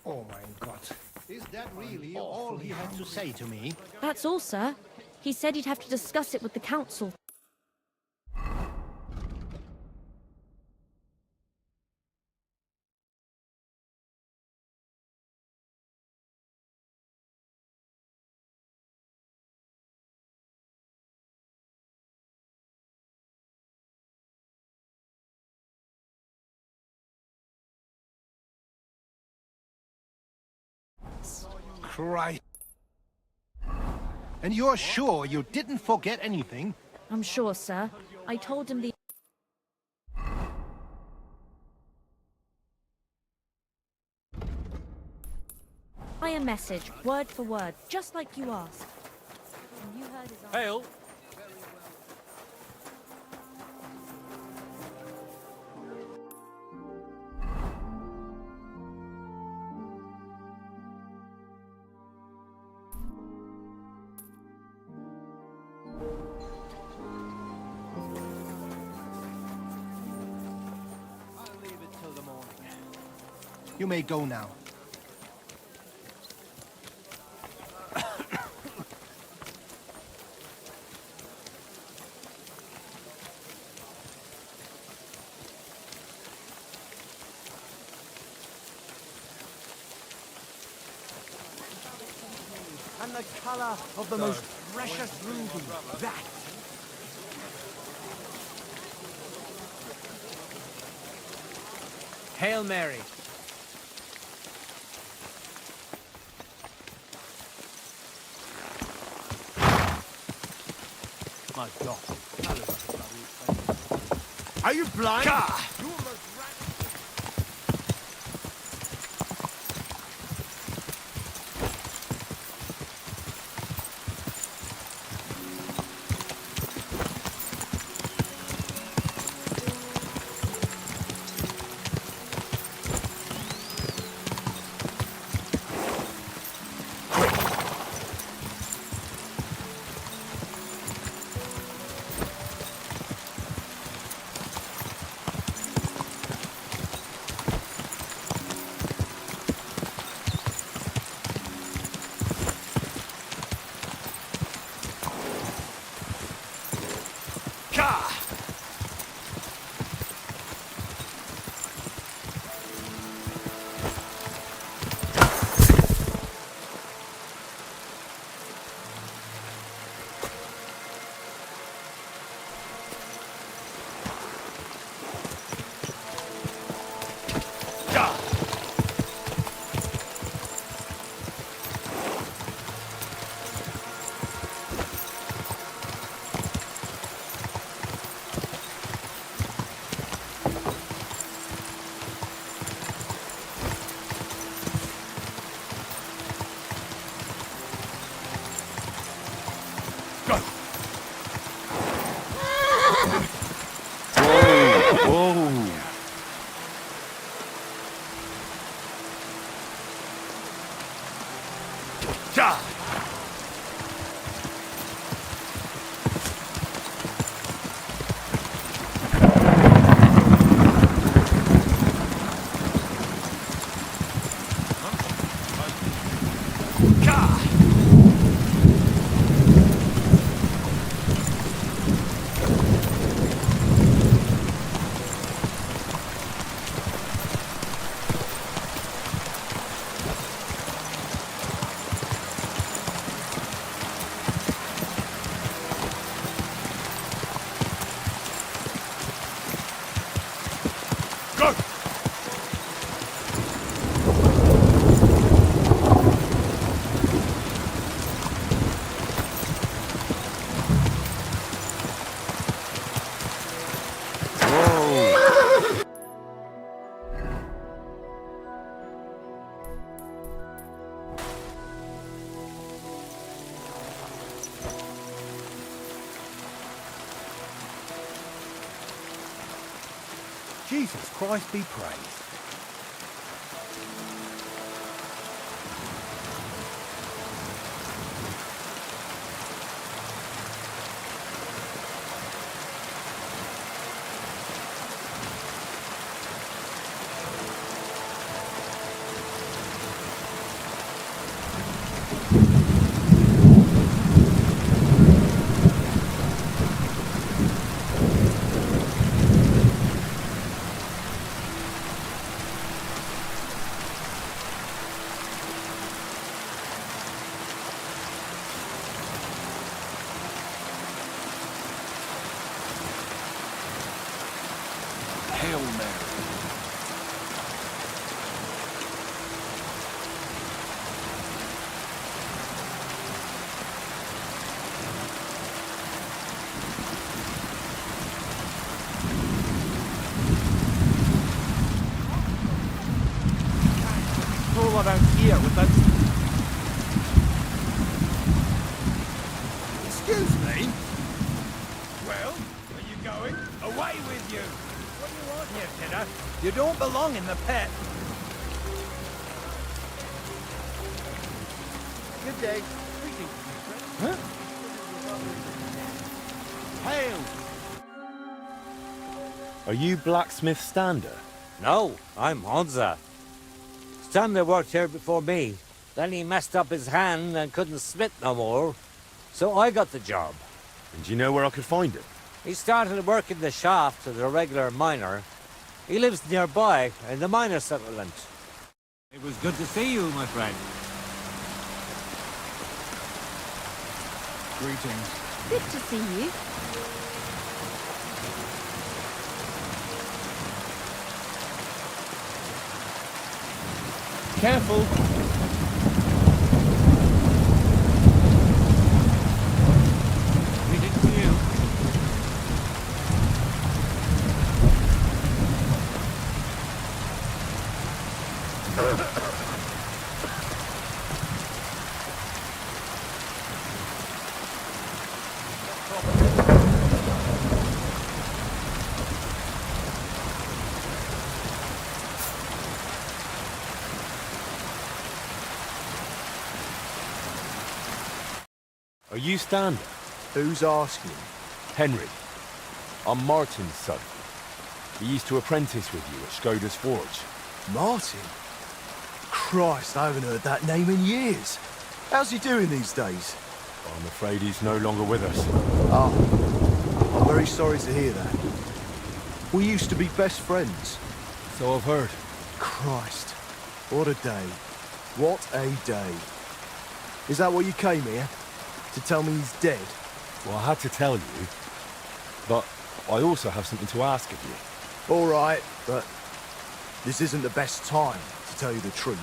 Oh mein Gott. Is that really all he had to say to me? That's all, sir. He said he'd have to discuss it with the council. Christ. And you're sure you didn't forget anything? I'm sure, sir. I told him the... a message, word for word, just like you asked. And you heard his answer. Hail! You may go now. And the colour of the most precious ruby. That. Hail Mary. My God. Are you blind? Gah! Jesus Christ be praised. Hail Mary. All around here without... Excuse me? Well, are you going? Away with you! What do you want here, kiddo? You don't belong in the pit. Good day. Huh? Hail! Are you blacksmith Standa? No, I'm Honza. Standa worked here before me. Then he messed up his hand and couldn't smith no more. So I got the job. And do you know where I could find him? He started working the shaft as a regular miner. He lives nearby in the miner settlement. It was good to see you, my friend. Greetings. Good to see you. Careful. Greetings to you. Are you Standa? Who's asking? Henry. I'm Martin's son. He used to apprentice with you at Skoda's forge. Martin? Christ, I haven't heard that name in years. How's he doing these days? I'm afraid he's no longer with us. Ah, I'm very sorry to hear that. We used to be best friends. So I've heard. Christ, what a day. What a day. Is that what you came here? To tell me he's dead? Well, I had to tell you, but I also have something to ask of you. All right, but this isn't the best time, to tell you the truth.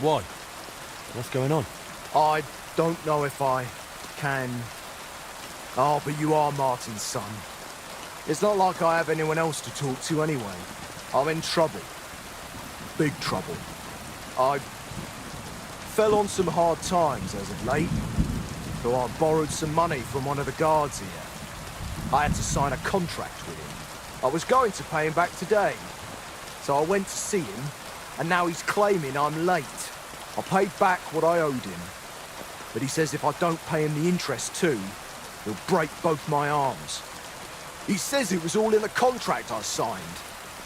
Why? What's going on? I don't know if I can... Oh, but you are Martin's son. It's not like I have anyone else to talk to anyway. I'm in trouble. Big trouble. I fell on some hard times as of late. So I borrowed some money from one of the guards here. I had to sign a contract with him. I was going to pay him back today. So I went to see him, and now he's claiming I'm late. I paid back what I owed him. But he says if I don't pay him the interest too, he'll break both my arms. He says it was all in the contract I signed.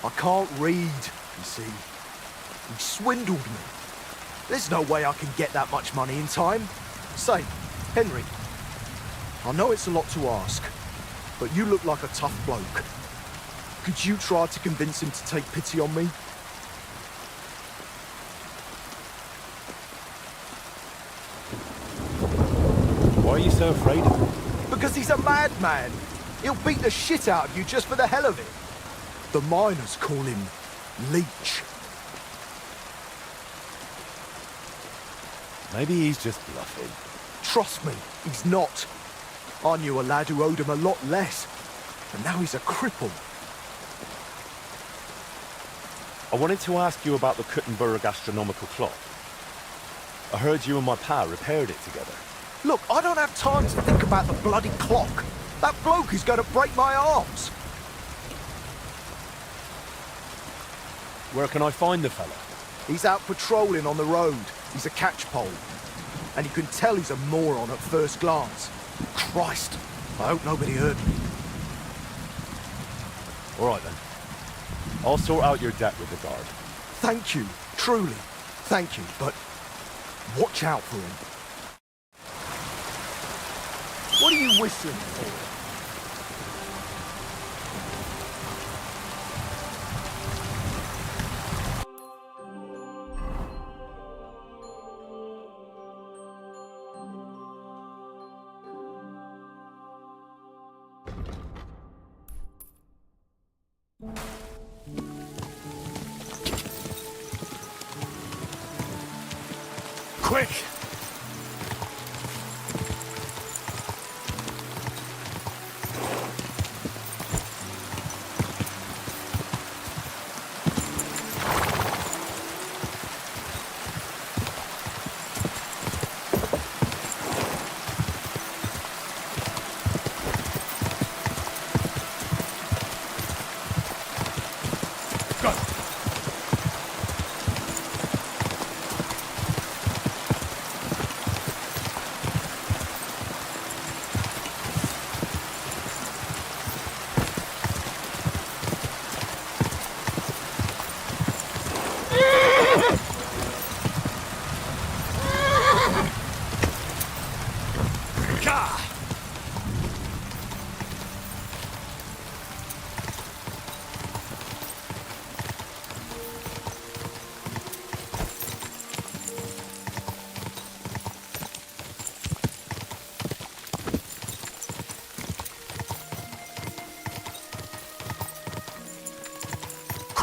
I can't read, you see. He swindled me. There's no way I can get that much money in time. Say, Henry, I know it's a lot to ask, but you look like a tough bloke. Could you try to convince him to take pity on me? Why are you so afraid of him? Because he's a madman. He'll beat the shit out of you just for the hell of it. The miners call him Leech. Maybe he's just bluffing. Trust me, he's not. I knew a lad who owed him a lot less, and now he's a cripple. I wanted to ask you about the Kuttenberg astronomical clock. I heard you and my pa repaired it together. Look, I don't have time to think about the bloody clock. That bloke is going to break my arms. Where can I find the fella? He's out patrolling on the road. He's a catchpole. And you can tell he's a moron at first glance. Christ, I hope nobody heard me. All right then. I'll sort out your debt with the guard. Thank you, truly. Thank you, but watch out for him. What are you whistling for? Quick!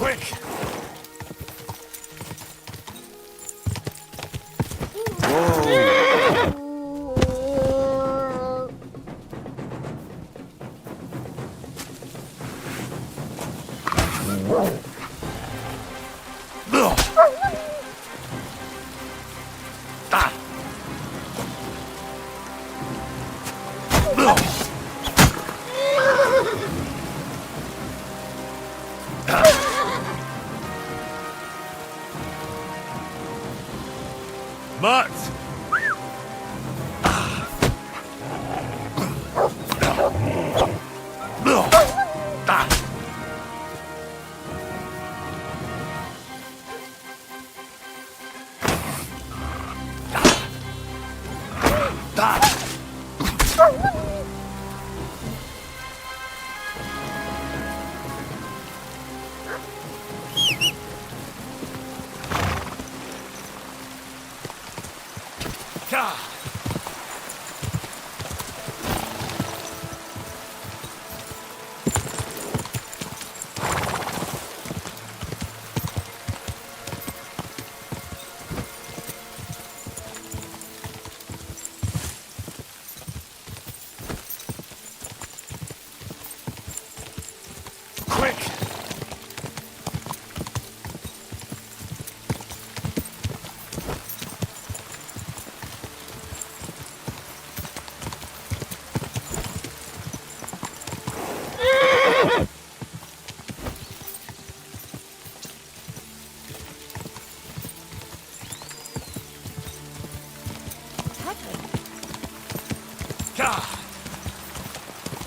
Quick! Mutt!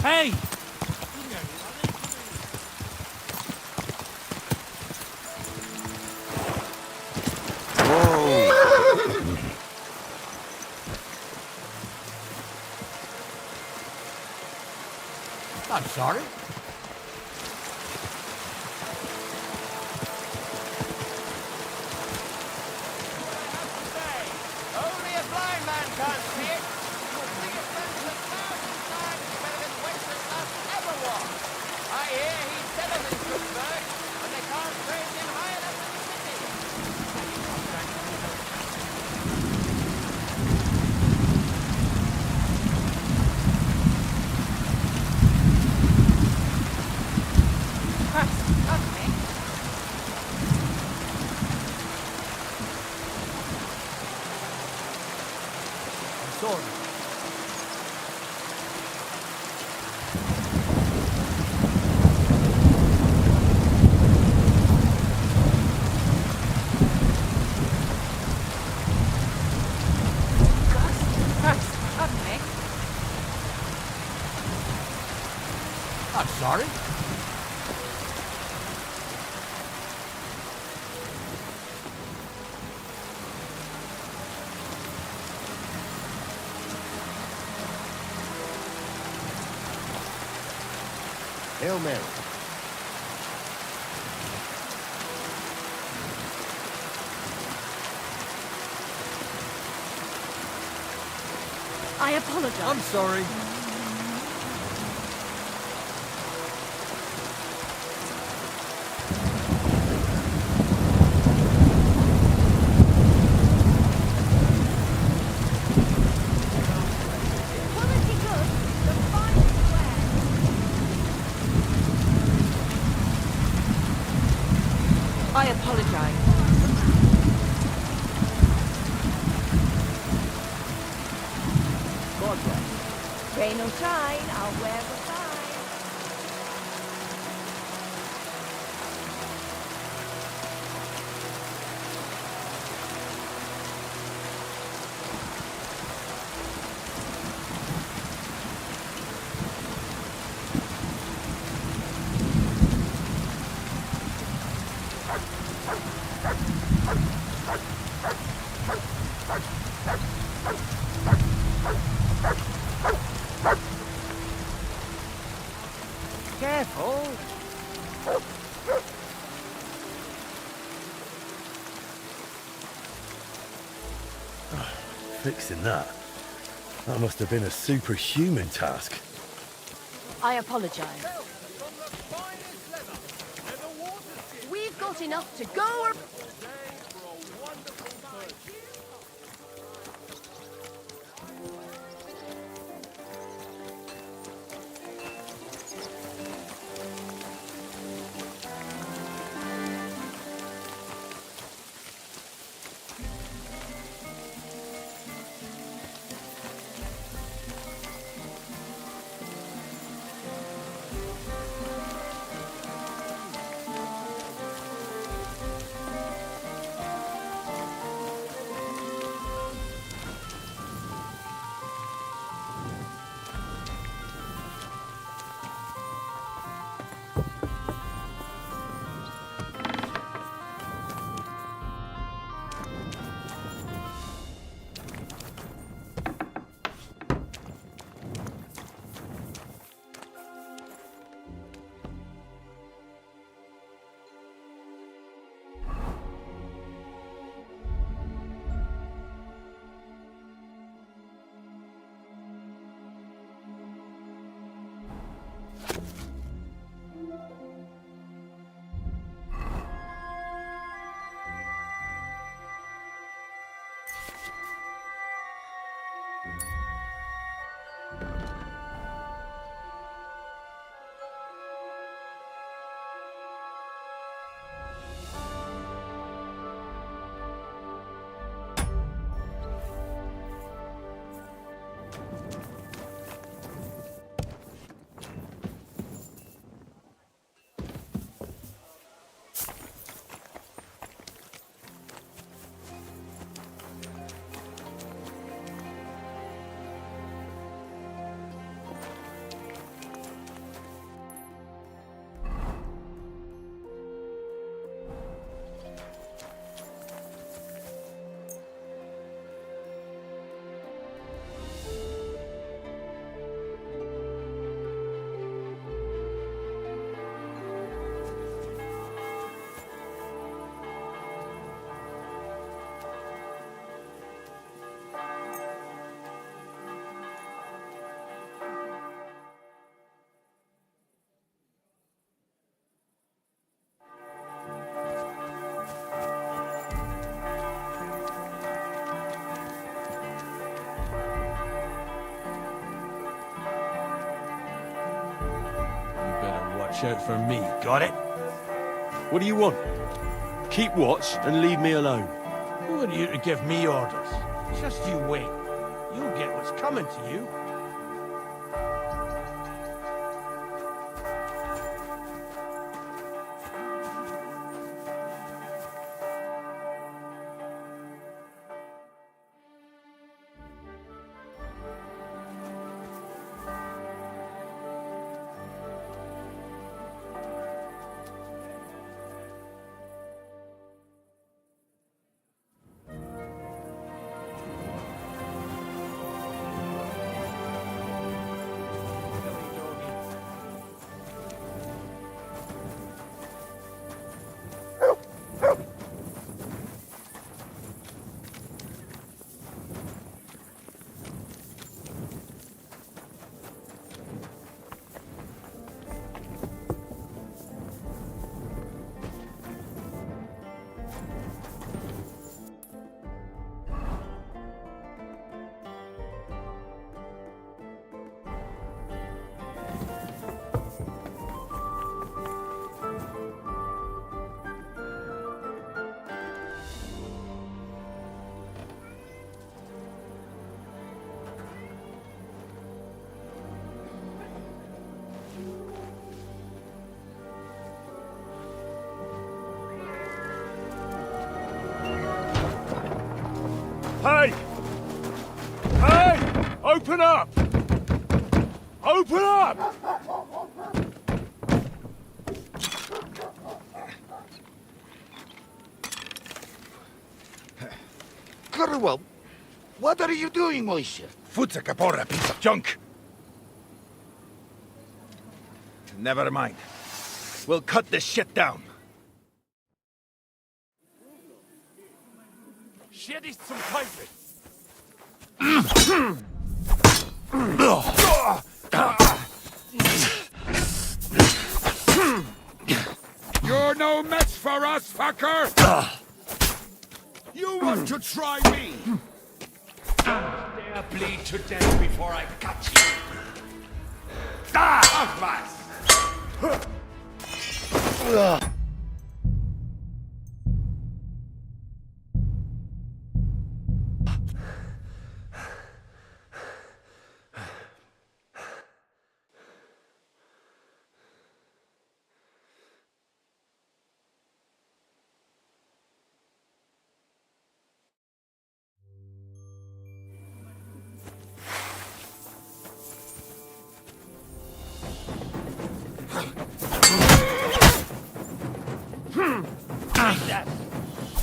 Hey! I'm sorry. Only a blind man can't see it. You'll see it fence 1,000 times better than Wenceslas ever was. I hear he's seven in Stuttgart, and they can't praise him high enough in the city. Sorry. I'm sorry. Hail Mary. I apologize. I'm sorry. I apologize. Rain or shine, I'll wear the sign. Careful. Fixing that. That must have been a superhuman task. I apologize. We've not enough to go or... Out for me, got it? What do you want? Keep watch and leave me alone. Who are you to give me orders? Just you wait. You'll get what's coming to you. Hey! Hey! Open up! Open up! Well, what are you doing, Moishe? Foot's a capora, piece of junk. Never mind. We'll cut this shit down. Shit is some country. You're no match for for us, fucker? You want to try me? Don't dare bleed to death before I cut you.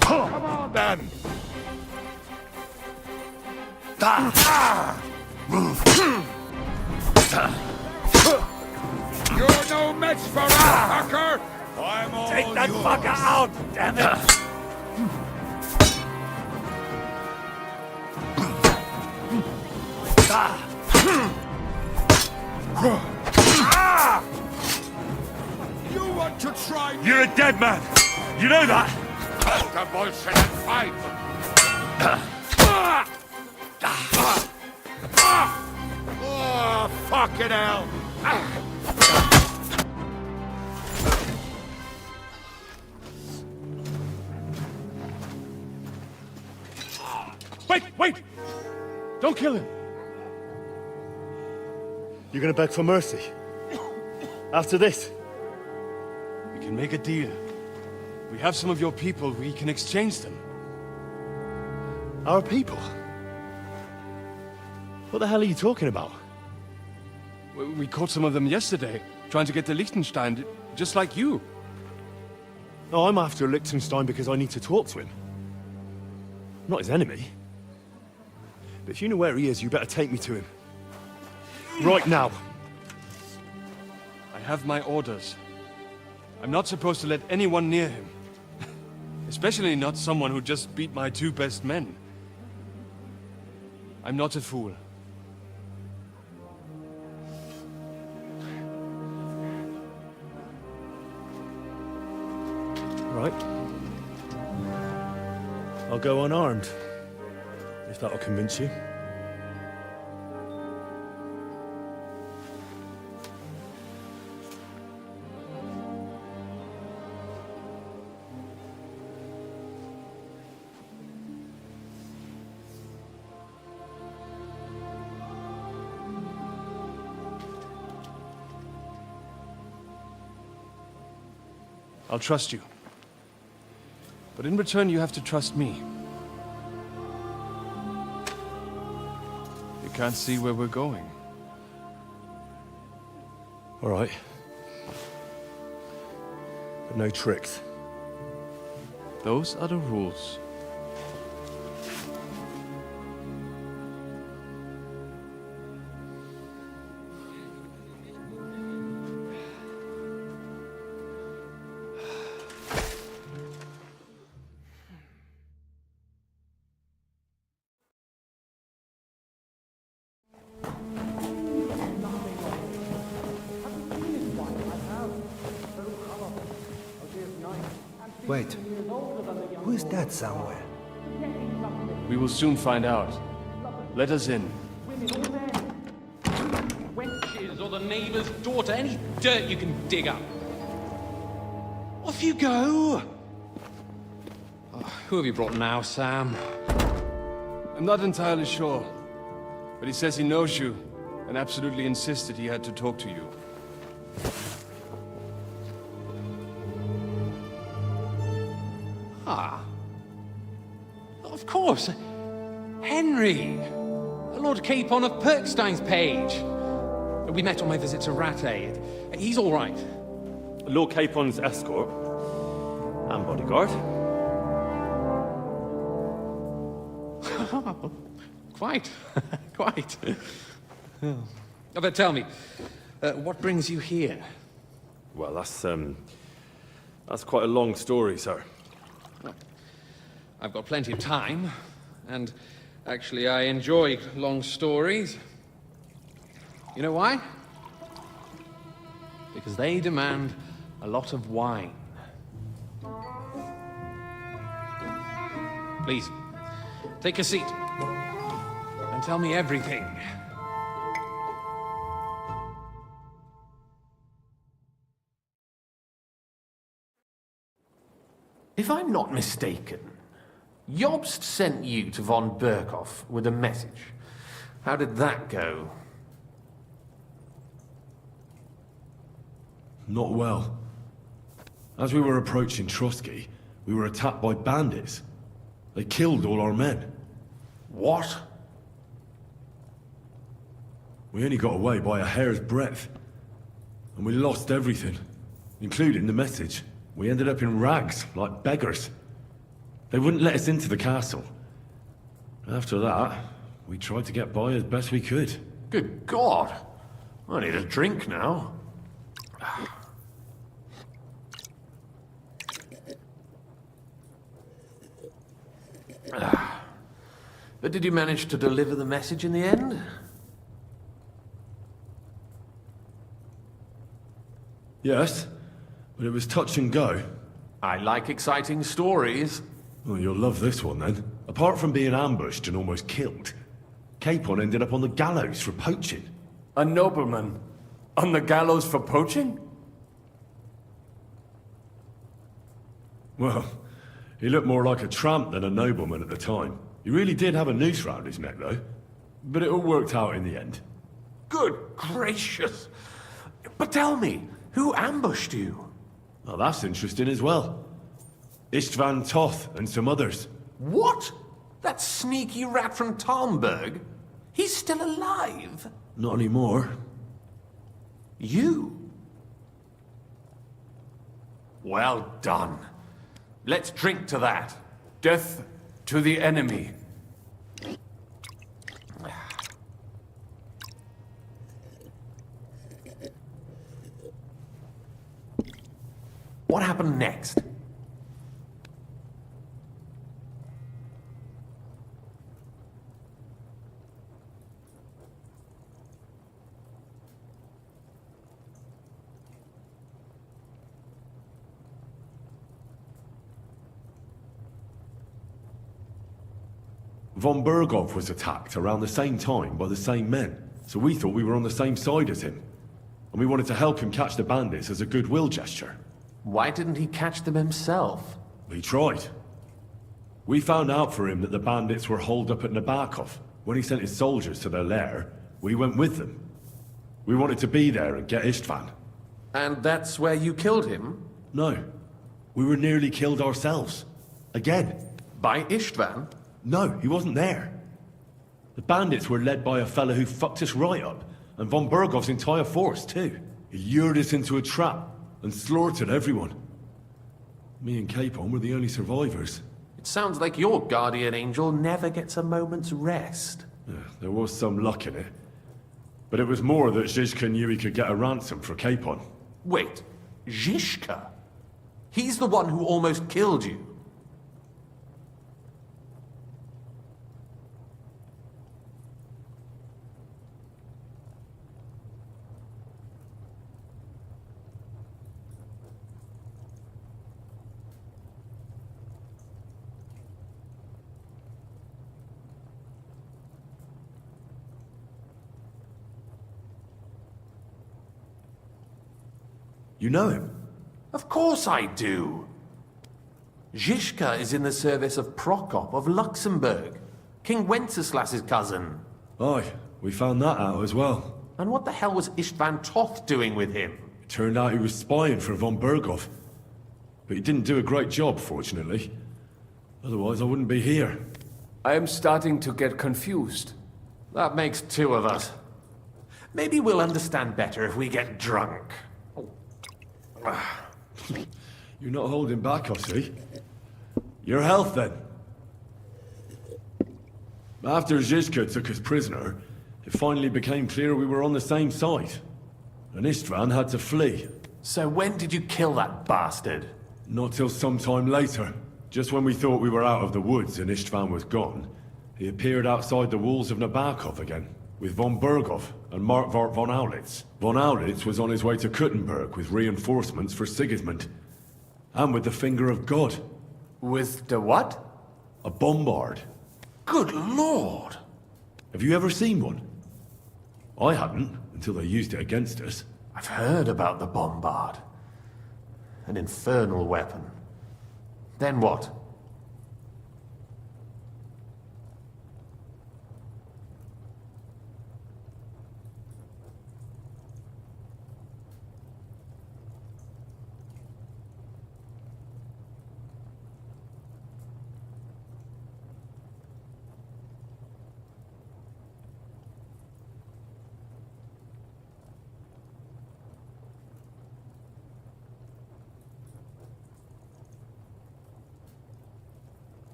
Come on, then. You're no match for us, fucker. I'm all Take that yours. fucker out, damn it! You want to try me? You're a dead man. You know that? Cut the bullshit and fight. Oh, fucking hell. Wait! Don't kill him! You're gonna beg for mercy? After this? We can make a deal. We have some of your people, we can exchange them. Our people? What the hell are you talking about? We caught some of them yesterday, trying to get to Liechtenstein, just like you. No, I'm after Liechtenstein because I need to talk to him. I'm not his enemy. But if you know where he is, you better take me to him. Right now. I have my orders. I'm not supposed to let anyone near him. Especially not someone who just beat my 2 best men. I'm not a fool. Right. I'll go unarmed. If that'll convince you. I'll trust you. But in return, you have to trust me. You can't see where we're going. All right. But no tricks. Those are the rules. Wait, who is that somewhere? We will soon find out. Let us in. Wenches or the neighbor's daughter, any dirt you can dig up. Off you go! Oh, who have you brought now, Sam? I'm not entirely sure. But he says he knows you, and absolutely insisted he had to talk to you. Ah. Of course. Henry. Lord Capon of Perkstein's page. We met on my visit to Rattay. He's all right. Lord Capon's escort. And bodyguard. Quite. Quite. Oh, but tell me, what brings you here? Well, that's quite a long story, sir. Well, I've got plenty of time, and actually I enjoy long stories. You know why? Because they demand a lot of wine. Please, take a seat. And tell me everything. If I'm not mistaken, Jobst sent you to von Berkhoff with a message. How did that go? Not well. As we were approaching Trotsky, we were attacked by bandits. They killed all our men. What? We only got away by a hair's breadth. And we lost everything, including the message. We ended up in rags, like beggars. They wouldn't let us into the castle. After that, we tried to get by as best we could. Good God! I need a drink now. But did you manage to deliver the message in the end? Yes, but it was touch and go. I like exciting stories. Well, you'll love this one then. Apart from being ambushed and almost killed, Capon ended up on the gallows for poaching. A nobleman? On the gallows for poaching? Well, he looked more like a tramp than a nobleman at the time. He really did have a noose round his neck, though. But it all worked out in the end. Good gracious! But tell me, who ambushed you? Well, that's interesting as well. Istvan Toth and some others. What? That sneaky rat from Talmberg? He's still alive? Not anymore. You? Well done. Let's drink to that. Death to the enemy. What happened next? Von Berghoff was attacked around the same time by the same men, so we thought we were on the same side as him. And we wanted to help him catch the bandits as a goodwill gesture. Why didn't he catch them himself? He tried. We found out for him that the bandits were holed up at Nabokov. When he sent his soldiers to their lair, we went with them. We wanted to be there and get Istvan. And that's where you killed him? No. We were nearly killed ourselves. Again. By Istvan? No, he wasn't there. The bandits were led by a fella who fucked us right up, and von Bergov's entire force, too. He lured us into a trap and slaughtered everyone. Me and Capon were the only survivors. It sounds like your guardian angel never gets a moment's rest. Yeah, there was some luck in it. But it was more that Zizka knew he could get a ransom for Capon. Wait, Zizka? He's the one who almost killed you. You know him? Of course I do. Zizka is in the service of Prokop of Luxembourg, King Wenceslas's cousin. Aye, we found that out as well. And what the hell was Istvan Toth doing with him? It turned out he was spying for von Berghoff. But he didn't do a great job, fortunately. Otherwise I wouldn't be here. I am starting to get confused. That makes two of us. Maybe we'll understand better if we get drunk. You're not holding back, I see. Your health, then. After Zizka took us prisoner, it finally became clear we were on the same side. And Istvan had to flee. So when did you kill that bastard? Not till some time later. Just when we thought we were out of the woods and Istvan was gone, he appeared outside the walls of Nabokov again, with von Berghoff and Markvart von Aulitz. Von Aulitz was on his way to Kuttenberg with reinforcements for Sigismund. And with the finger of God. With the what? A bombard. Good lord! Have you ever seen one? I hadn't, until they used it against us. I've heard about the bombard. An infernal weapon. Then what?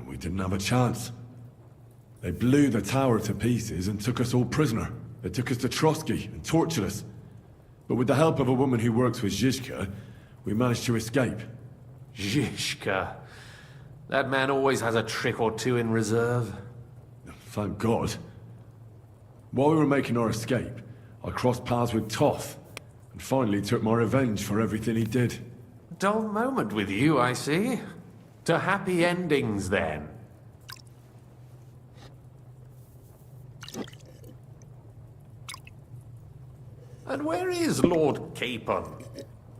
We didn't have a chance. They blew the tower to pieces and took us all prisoner. They took us to Trotsky and tortured us. But with the help of a woman who works with Zizka, we managed to escape. Zizka. That man always has a trick or two in reserve. Thank God. While we were making our escape, I crossed paths with Toth, and finally took my revenge for everything he did. Dull moment with you, I see. To happy endings, then. And where is Lord Capon?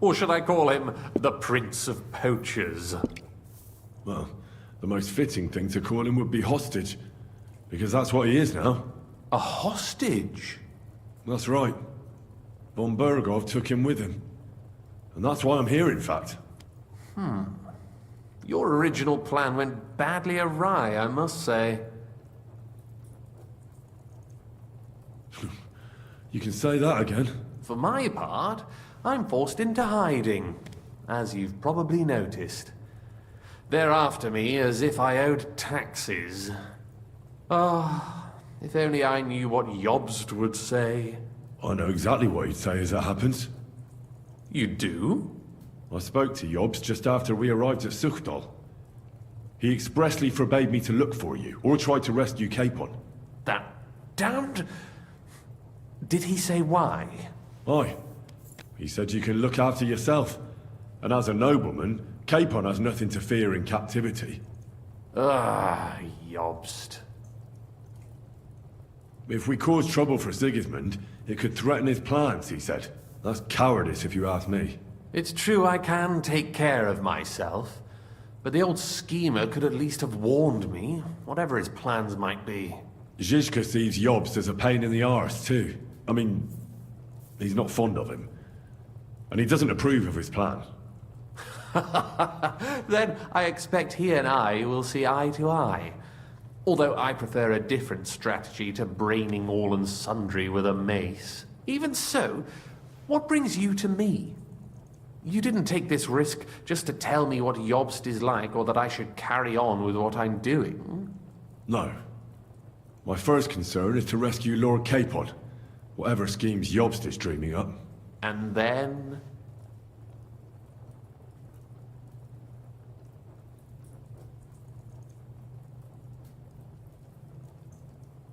Or should I call him the Prince of Poachers? Well, the most fitting thing to call him would be hostage, because that's what he is now. A hostage? That's right. Von Berghoff took him with him. And that's why I'm here, in fact. Your original plan went badly awry, I must say. You can say that again. For my part, I'm forced into hiding, as you've probably noticed. They're after me as if I owed taxes. Ah, if only I knew what Jobst would say. I know exactly what he'd say as it happens. You do? I spoke to Jobst just after we arrived at Suchdal. He expressly forbade me to look for you, or try to rescue Capon. That damned... Did he say why? Aye. He said you can look after yourself. And as a nobleman, Capon has nothing to fear in captivity. Ah, Jobst. If we cause trouble for Sigismund, it could threaten his plans, he said. That's cowardice, if you ask me. It's true I can take care of myself, but the old schemer could at least have warned me, whatever his plans might be. Zizka sees Jobst as a pain in the arse, too. I mean, he's not fond of him. And he doesn't approve of his plan. Then I expect he and I will see eye to eye. Although I prefer a different strategy to braining all and sundry with a mace. Even so, what brings you to me? You didn't take this risk just to tell me what Jobst is like, or that I should carry on with what I'm doing. No. My first concern is to rescue Lord Capon, whatever schemes Jobst is dreaming up. And then...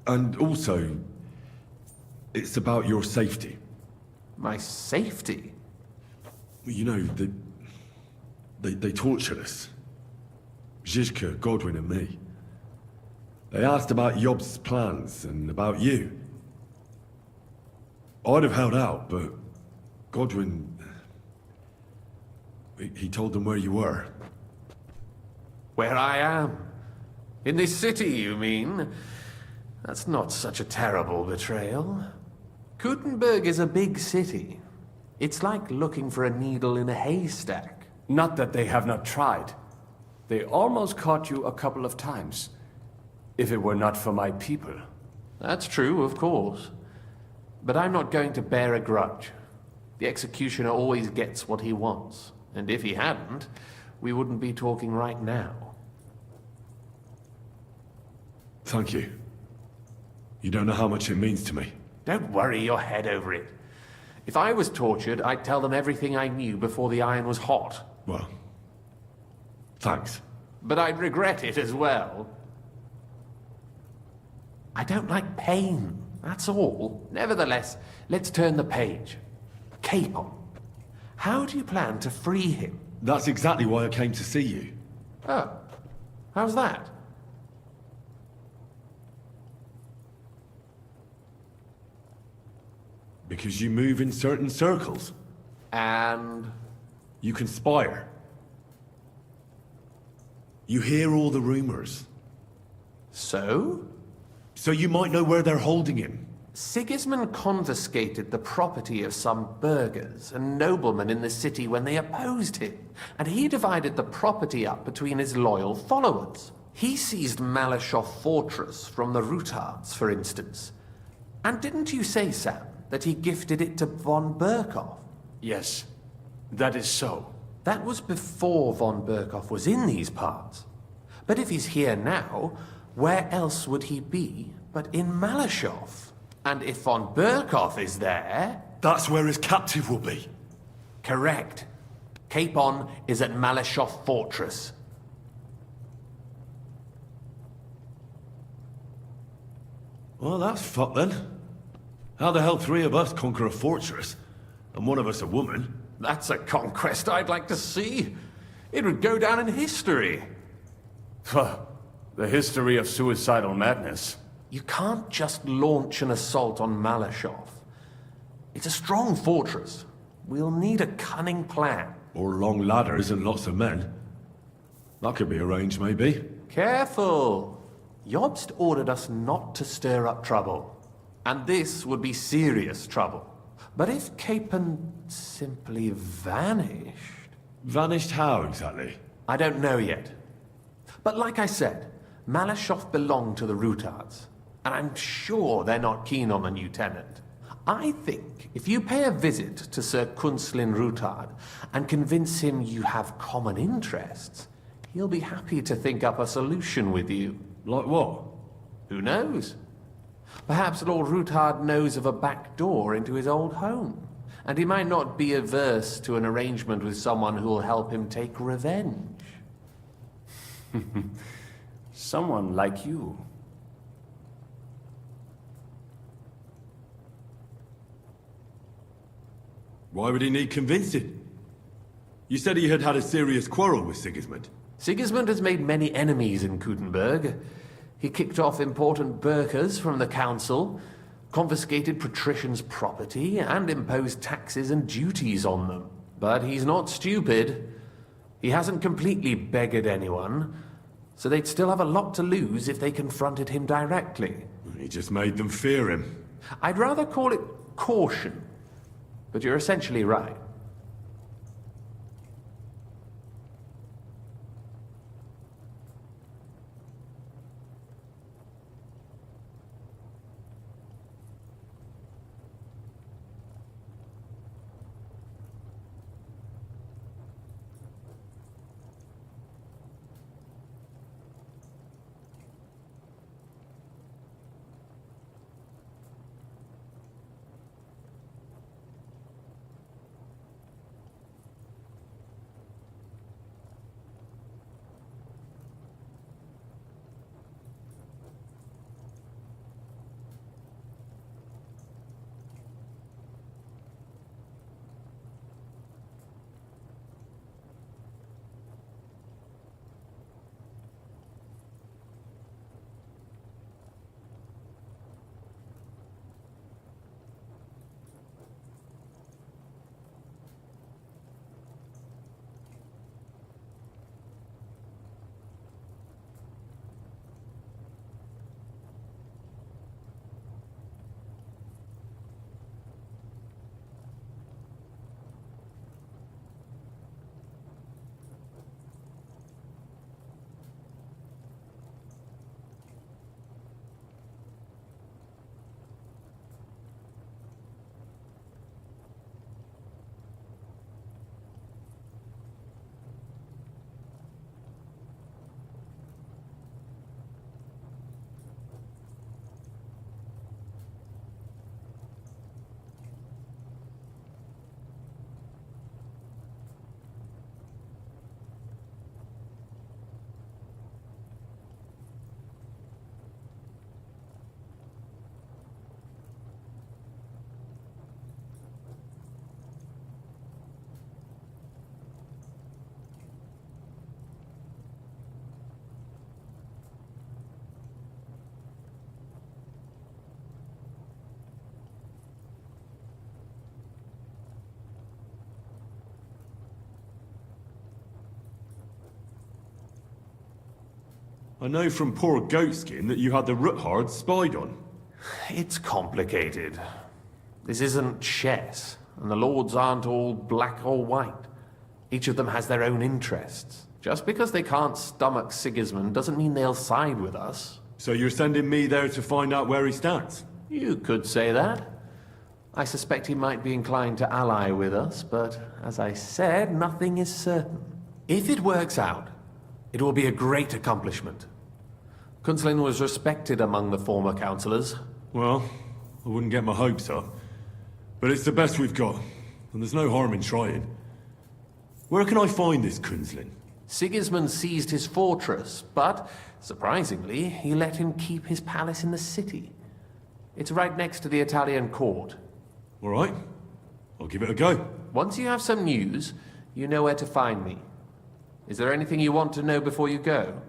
And also, it's about your safety. My safety? You know, they tortured us. Zizka, Godwin and me. They asked about Jobst's plans and about you. I'd have held out, but Godwin... He told them where you were. Where I am? In this city, you mean? That's not such a terrible betrayal. Gutenberg is a big city. It's like looking for a needle in a haystack. Not that they have not tried. They almost caught you a couple of times. If it were not for my people. That's true, of course. But I'm not going to bear a grudge. The executioner always gets what he wants. And if he hadn't, we wouldn't be talking right now. Thank you. You don't know how much it means to me. Don't worry your head over it. If I was tortured, I'd tell them everything I knew before the iron was hot. Well, thanks. But I'd regret it as well. I don't like pain, that's all. Nevertheless, let's turn the page. Capon. How do you plan to free him? That's exactly why I came to see you. Oh, how's that? Because you move in certain circles. And? You conspire. You hear all the rumors. So? So you might know where they're holding him. Sigismund confiscated the property of some burghers and noblemen in the city when they opposed him, and he divided the property up between his loyal followers. He seized Malyshoff Fortress from the Rutards, for instance. And didn't you say, Sam, that he gifted it to von Berkhoff? Yes, that is so. That was before von Berkhoff was in these parts. But if he's here now, where else would he be but in Malyshoff? And if von Berkhoff is there... That's where his captive will be. Correct. Capon is at Malyshoff Fortress. Well, that's fucked then. How the hell three of us conquer a fortress, and one of us a woman? That's a conquest I'd like to see. It would go down in history. The history of suicidal madness. You can't just launch an assault on Malyshoff. It's a strong fortress, We'll need a cunning plan. Or long ladders and lots of men. That could be arranged, maybe. Careful! Jobst ordered us not to stir up trouble. And this would be serious trouble. But if Capon simply vanished... Vanished how, exactly? I don't know yet. But like I said, Malashov belonged to the Rutards. And I'm sure they're not keen on the new tenant. I think if you pay a visit to Sir Kunslin Rutard and convince him you have common interests, he'll be happy to think up a solution with you. Like what? Who knows? Perhaps Lord Rutard knows of a back door into his old home, and he might not be averse to an arrangement with someone who'll help him take revenge. Someone like you. Why would he need convincing? You said he had had a serious quarrel with Sigismund. Sigismund has made many enemies in Kuttenberg. He kicked off important burghers from the council, confiscated patricians' property, and imposed taxes and duties on them. But he's not stupid. He hasn't completely beggared anyone, so they'd still have a lot to lose if they confronted him directly. He just made them fear him. I'd rather call it caution, but you're essentially right. I know from poor Goatskin that you had the Rutards spied on. It's complicated. This isn't chess, and the lords aren't all black or white. Each of them has their own interests. Just because they can't stomach Sigismund doesn't mean they'll side with us. So you're sending me there to find out where he stands? You could say that. I suspect he might be inclined to ally with us, but as I said, nothing is certain. If it works out, it will be a great accomplishment. Kunslin was respected among the former councillors. Well, I wouldn't get my hopes up. But it's the best we've got, and there's no harm in trying. Where can I find this Kunslin? Sigismund seized his fortress, but, surprisingly, he let him keep his palace in the city. It's right next to the Italian court. All right. I'll give it a go. Once you have some news, you know where to find me. Is there anything you want to know before you go?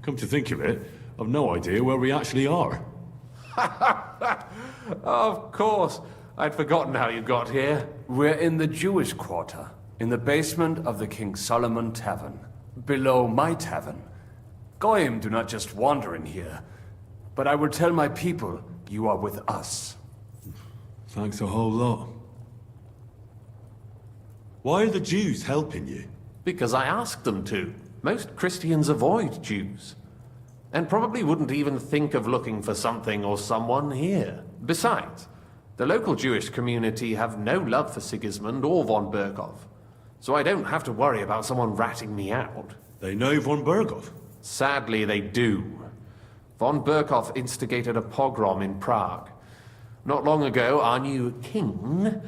Come to think of it, I've no idea where we actually are. Of course. I'd forgotten how you got here. We're in the Jewish quarter, in the basement of the King Solomon Tavern, below my tavern. Goyim do not just wander in here, but I will tell my people you are with us. Thanks a whole lot. Why are the Jews helping you? Because I asked them to. Most Christians avoid Jews. And probably wouldn't even think of looking for something or someone here. Besides, the local Jewish community have no love for Sigismund or von Berkov. So I don't have to worry about someone ratting me out. They know von Berkov? Sadly, they do. Von Berkov instigated a pogrom in Prague. Not long ago, our new king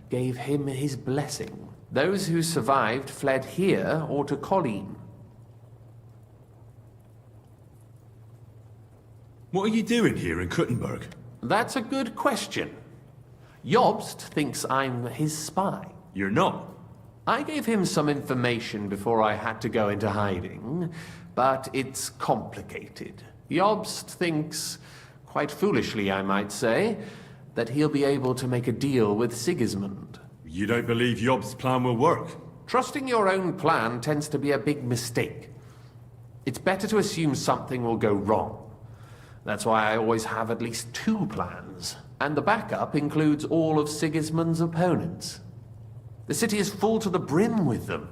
gave him his blessing. Those who survived fled here or to Kolin. What are you doing here in Kuttenberg? That's a good question. Jobst thinks I'm his spy. You're not. I gave him some information before I had to go into hiding, but it's complicated. Jobst thinks, quite foolishly I might say, that he'll be able to make a deal with Sigismund. You don't believe Jobst's plan will work? Trusting your own plan tends to be a big mistake. It's better to assume something will go wrong. That's why I always have at least 2 plans, and the backup includes all of Sigismund's opponents. The city is full to the brim with them.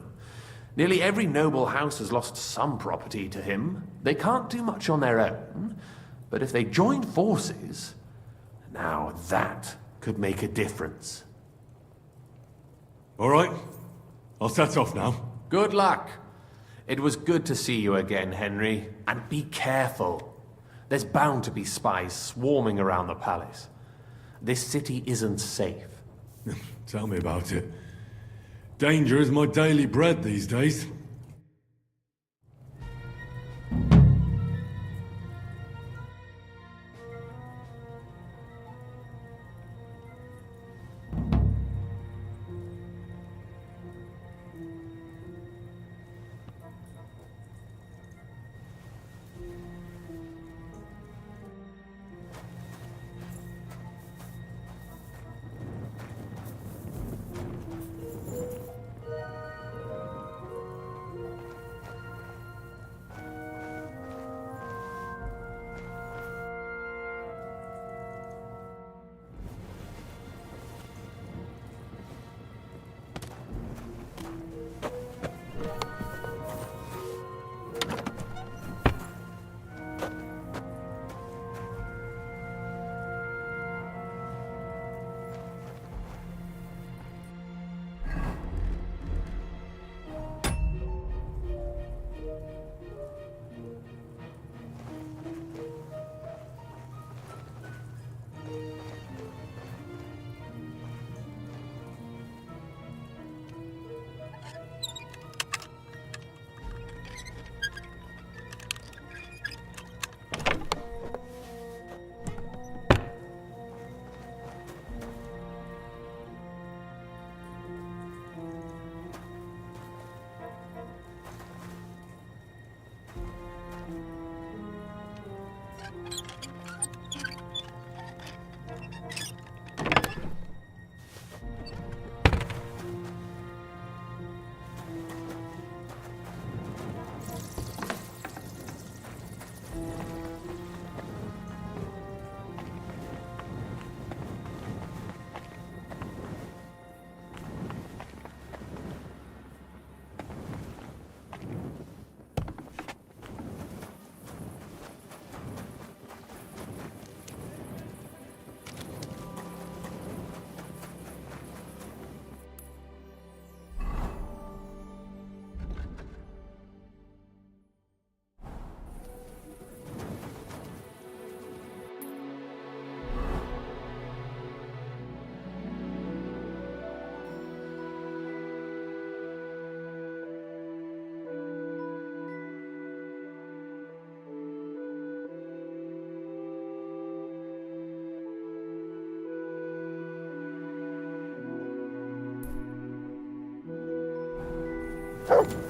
Nearly every noble house has lost some property to him. They can't do much on their own, but if they join forces, now that could make a difference. All right, I'll set off now. Good luck. It was good to see you again, Henry. And be careful. There's bound to be spies swarming around the palace. This city isn't safe. Tell me about it. Danger is my daily bread these days.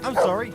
I'm sorry.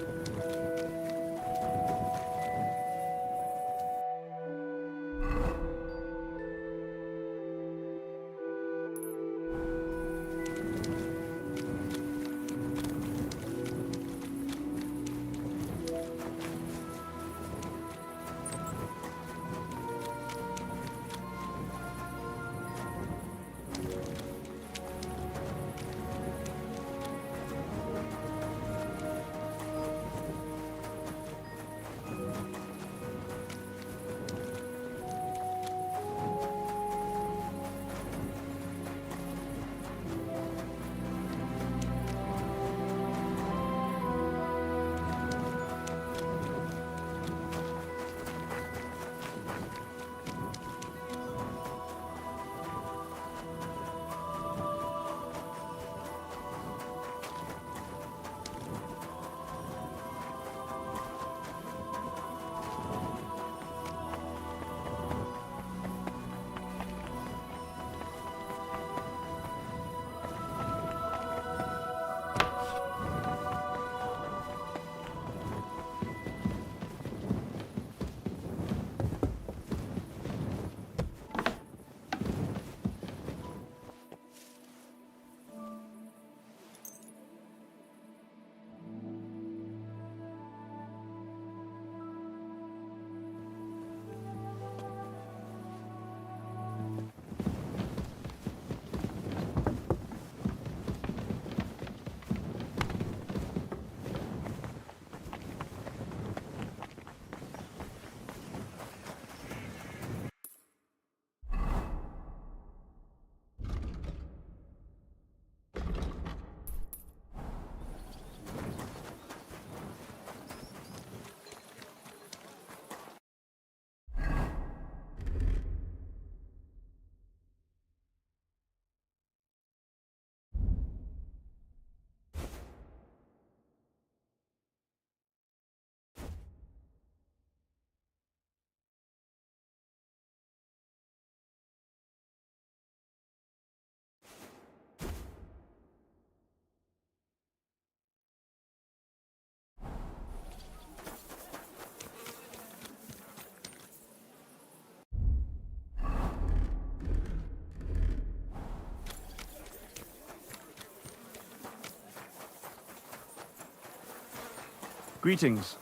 Greetings.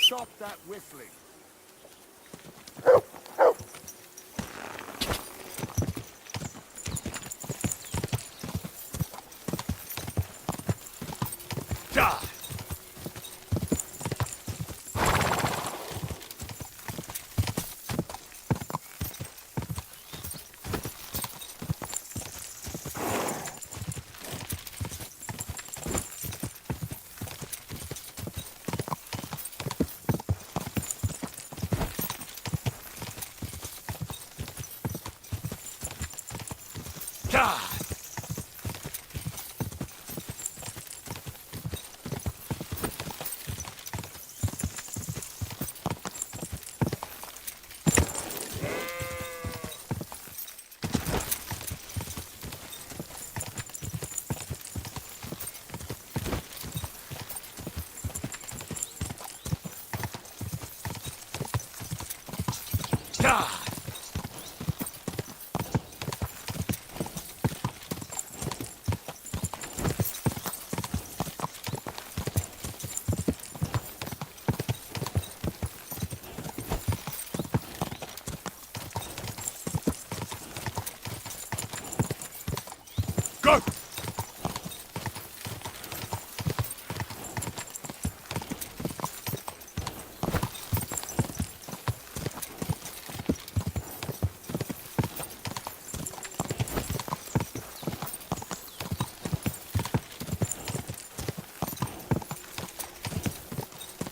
Stop that whistling. Go!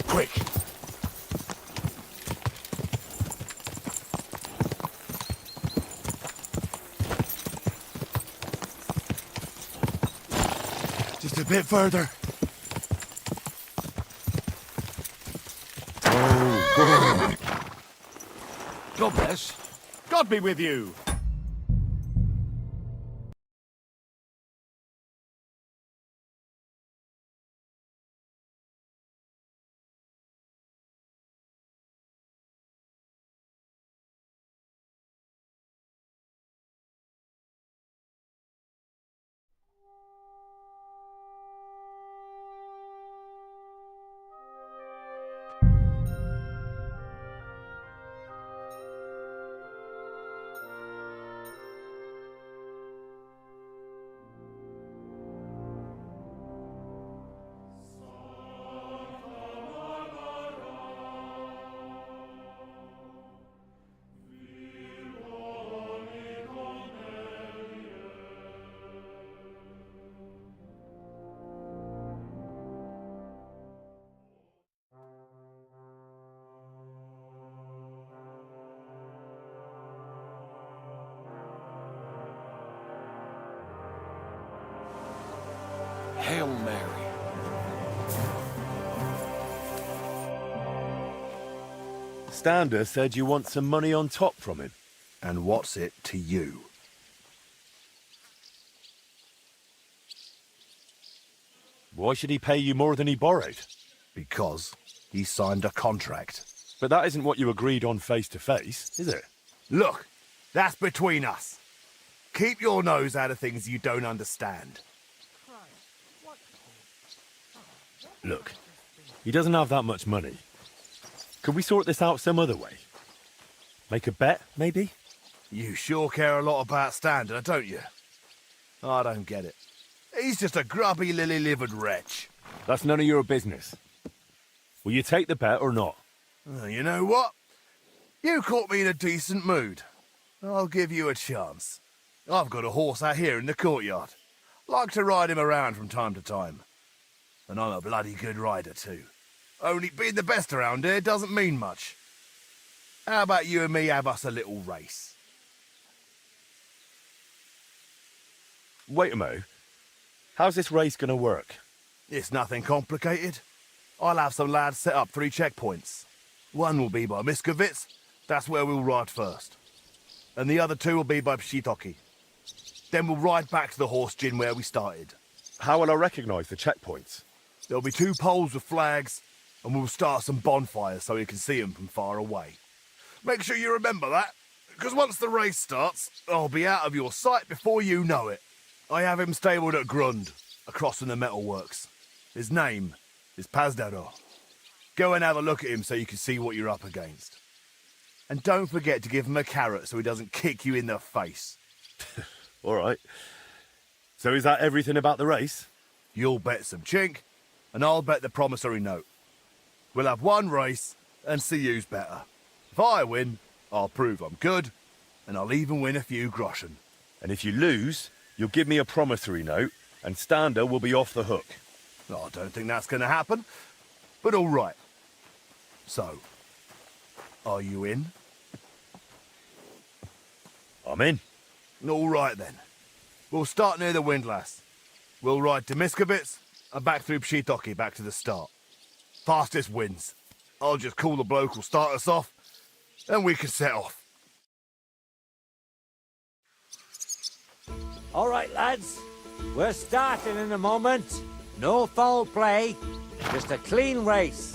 Quick! Just a bit further. Oh, God bless. God be with you. Hail Mary. Standa said you want some money on top from him. And what's it to you? Why should he pay you more than he borrowed? Because he signed a contract. But that isn't what you agreed on face to face, is it? Look, that's between us. Keep your nose out of things you don't understand. Look, he doesn't have that much money. Could we sort this out some other way? Make a bet, maybe? You sure care a lot about Standa, don't you? I don't get it. He's just a grubby, lily-livered wretch. That's none of your business. Will you take the bet or not? You know what? You caught me in a decent mood. I'll give you a chance. I've got a horse out here in the courtyard. Like to ride him around from time to time. And I'm a bloody good rider, too. Only being the best around here doesn't mean much. How about you and me have us a little race? Wait a mo. How's this race gonna work? It's nothing complicated. I'll have some lads set up 3 checkpoints. One will be by Miskovitz, that's where we'll ride first. And the other 2 will be by Pshitoki. Then we'll ride back to the horse gin where we started. How will I recognise the checkpoints? There'll be 2 poles with flags, and we'll start some bonfires so you can see them from far away. Make sure you remember that, because once the race starts, I'll be out of your sight before you know it. I have him stabled at Grund, across from the metalworks. His name is Pazdaro. Go and have a look at him so you can see what you're up against. And don't forget to give him a carrot so he doesn't kick you in the face. All right. So is that everything about the race? You'll bet some chink, and I'll bet the promissory note. We'll have one race and see who's better. If I win, I'll prove I'm good, and I'll even win a few groschen. And if you lose, you'll give me a promissory note, and Standa will be off the hook. I don't think that's going to happen, but all right. So, are you in? I'm in. All right then. We'll start near the windlass. We'll ride to Miskovitz and back through Pshitoki back to the start. Fastest wins. I'll just call the bloke who'll start us off, and we can set off. All right, lads. We're starting in a moment. No foul play. Just a clean race.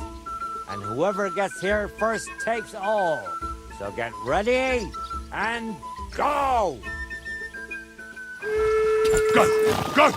And whoever gets here first takes all. So get ready and go! Go! Go!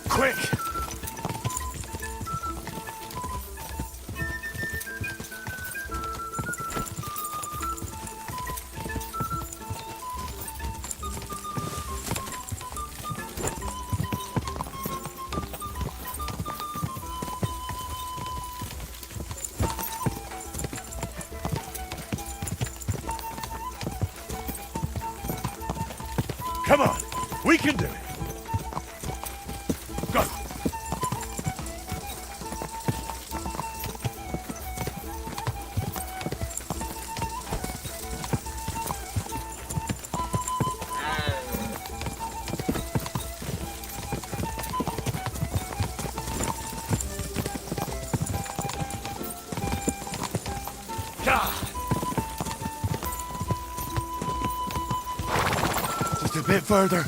Quick! Come on! We can do it! Go! Just a bit further.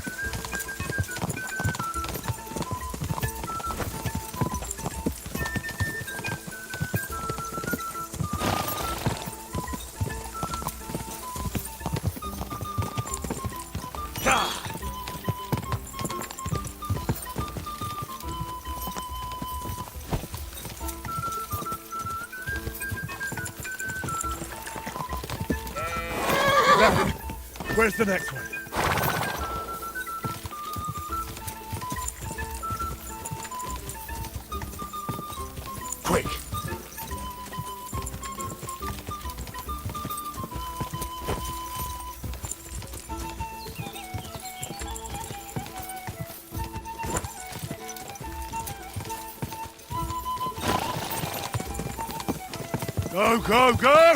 Where's the next one? Quick! Go, go, go!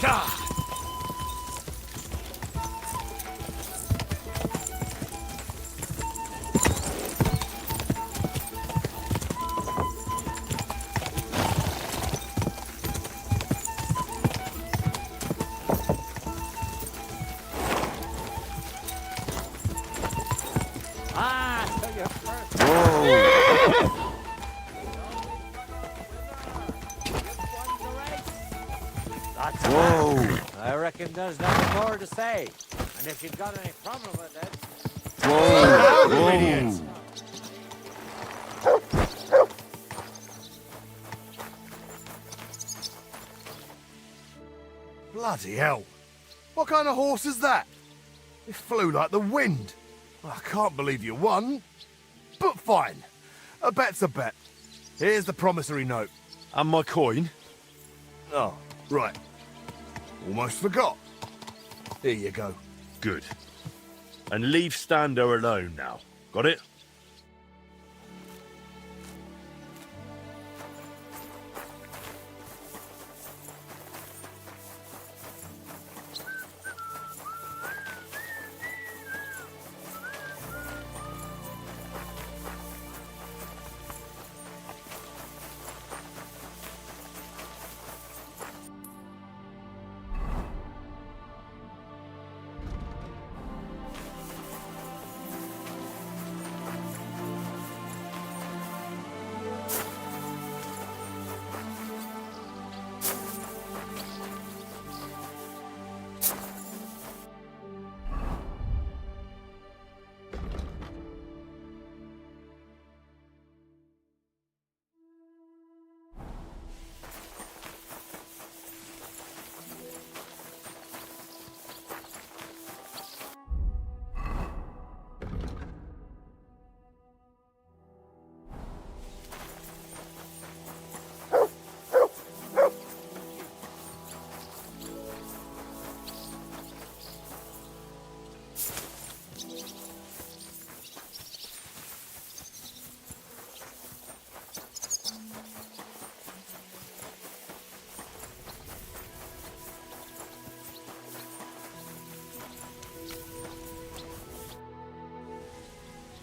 God! I reckon there's nothing more to say. And if you've got any problem with it... Bloody hell. What kind of horse is that? It flew like the wind. I can't believe you won. But fine. A bet's a bet. Here's the promissory note. And my coin? Oh, right. Almost forgot. Here you go. Good. And leave Standa alone now. Got it?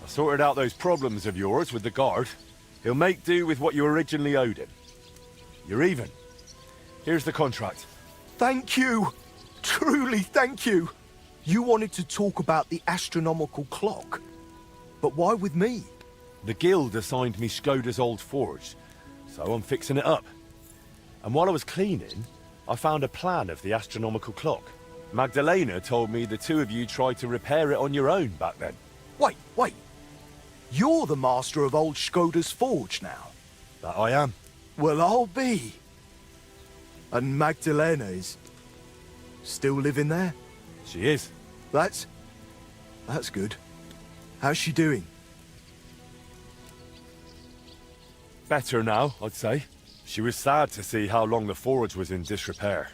Sorted out those problems of yours with the guard. He'll make do with what you originally owed him. You're even. Here's the contract. Thank you. Truly thank you. You wanted to talk about the astronomical clock. But why with me? The guild assigned me Skoda's old forge, so I'm fixing it up. And while I was cleaning, I found a plan of the astronomical clock. Magdalena told me the two of you tried to repair it on your own back then. Wait. You're the master of old Skoda's forge now. That I am. Well, I'll be. And Magdalena is still living there? She is. That's good. How's she doing? Better now, I'd say. She was sad to see how long the forge was in disrepair.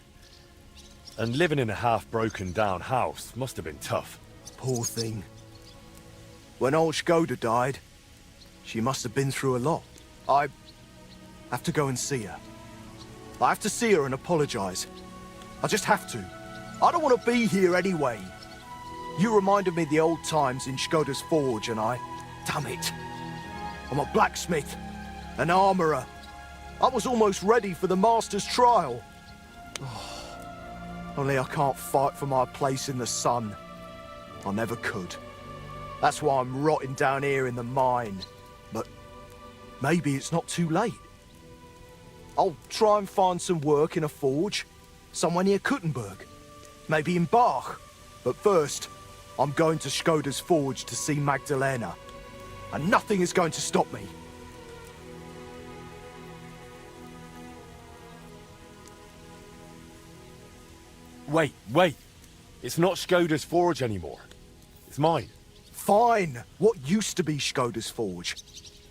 And living in a half-broken down house must have been tough. Poor thing. When old Skoda died, she must have been through a lot. I have to go and see her. I have to see her and apologize. I just have to. I don't want to be here anyway. You reminded me of the old times in Skoda's forge and damn it. I'm a blacksmith, an armorer. I was almost ready for the master's trial. Oh, only I can't fight for my place in the sun. I never could. That's why I'm rotting down here in the mine. But maybe it's not too late. I'll try and find some work in a forge, somewhere near Kuttenberg. Maybe in Bach. But first, I'm going to Skoda's forge to see Magdalena. And nothing is going to stop me. Wait. It's not Skoda's forge anymore. It's mine. Fine. What used to be Skoda's forge?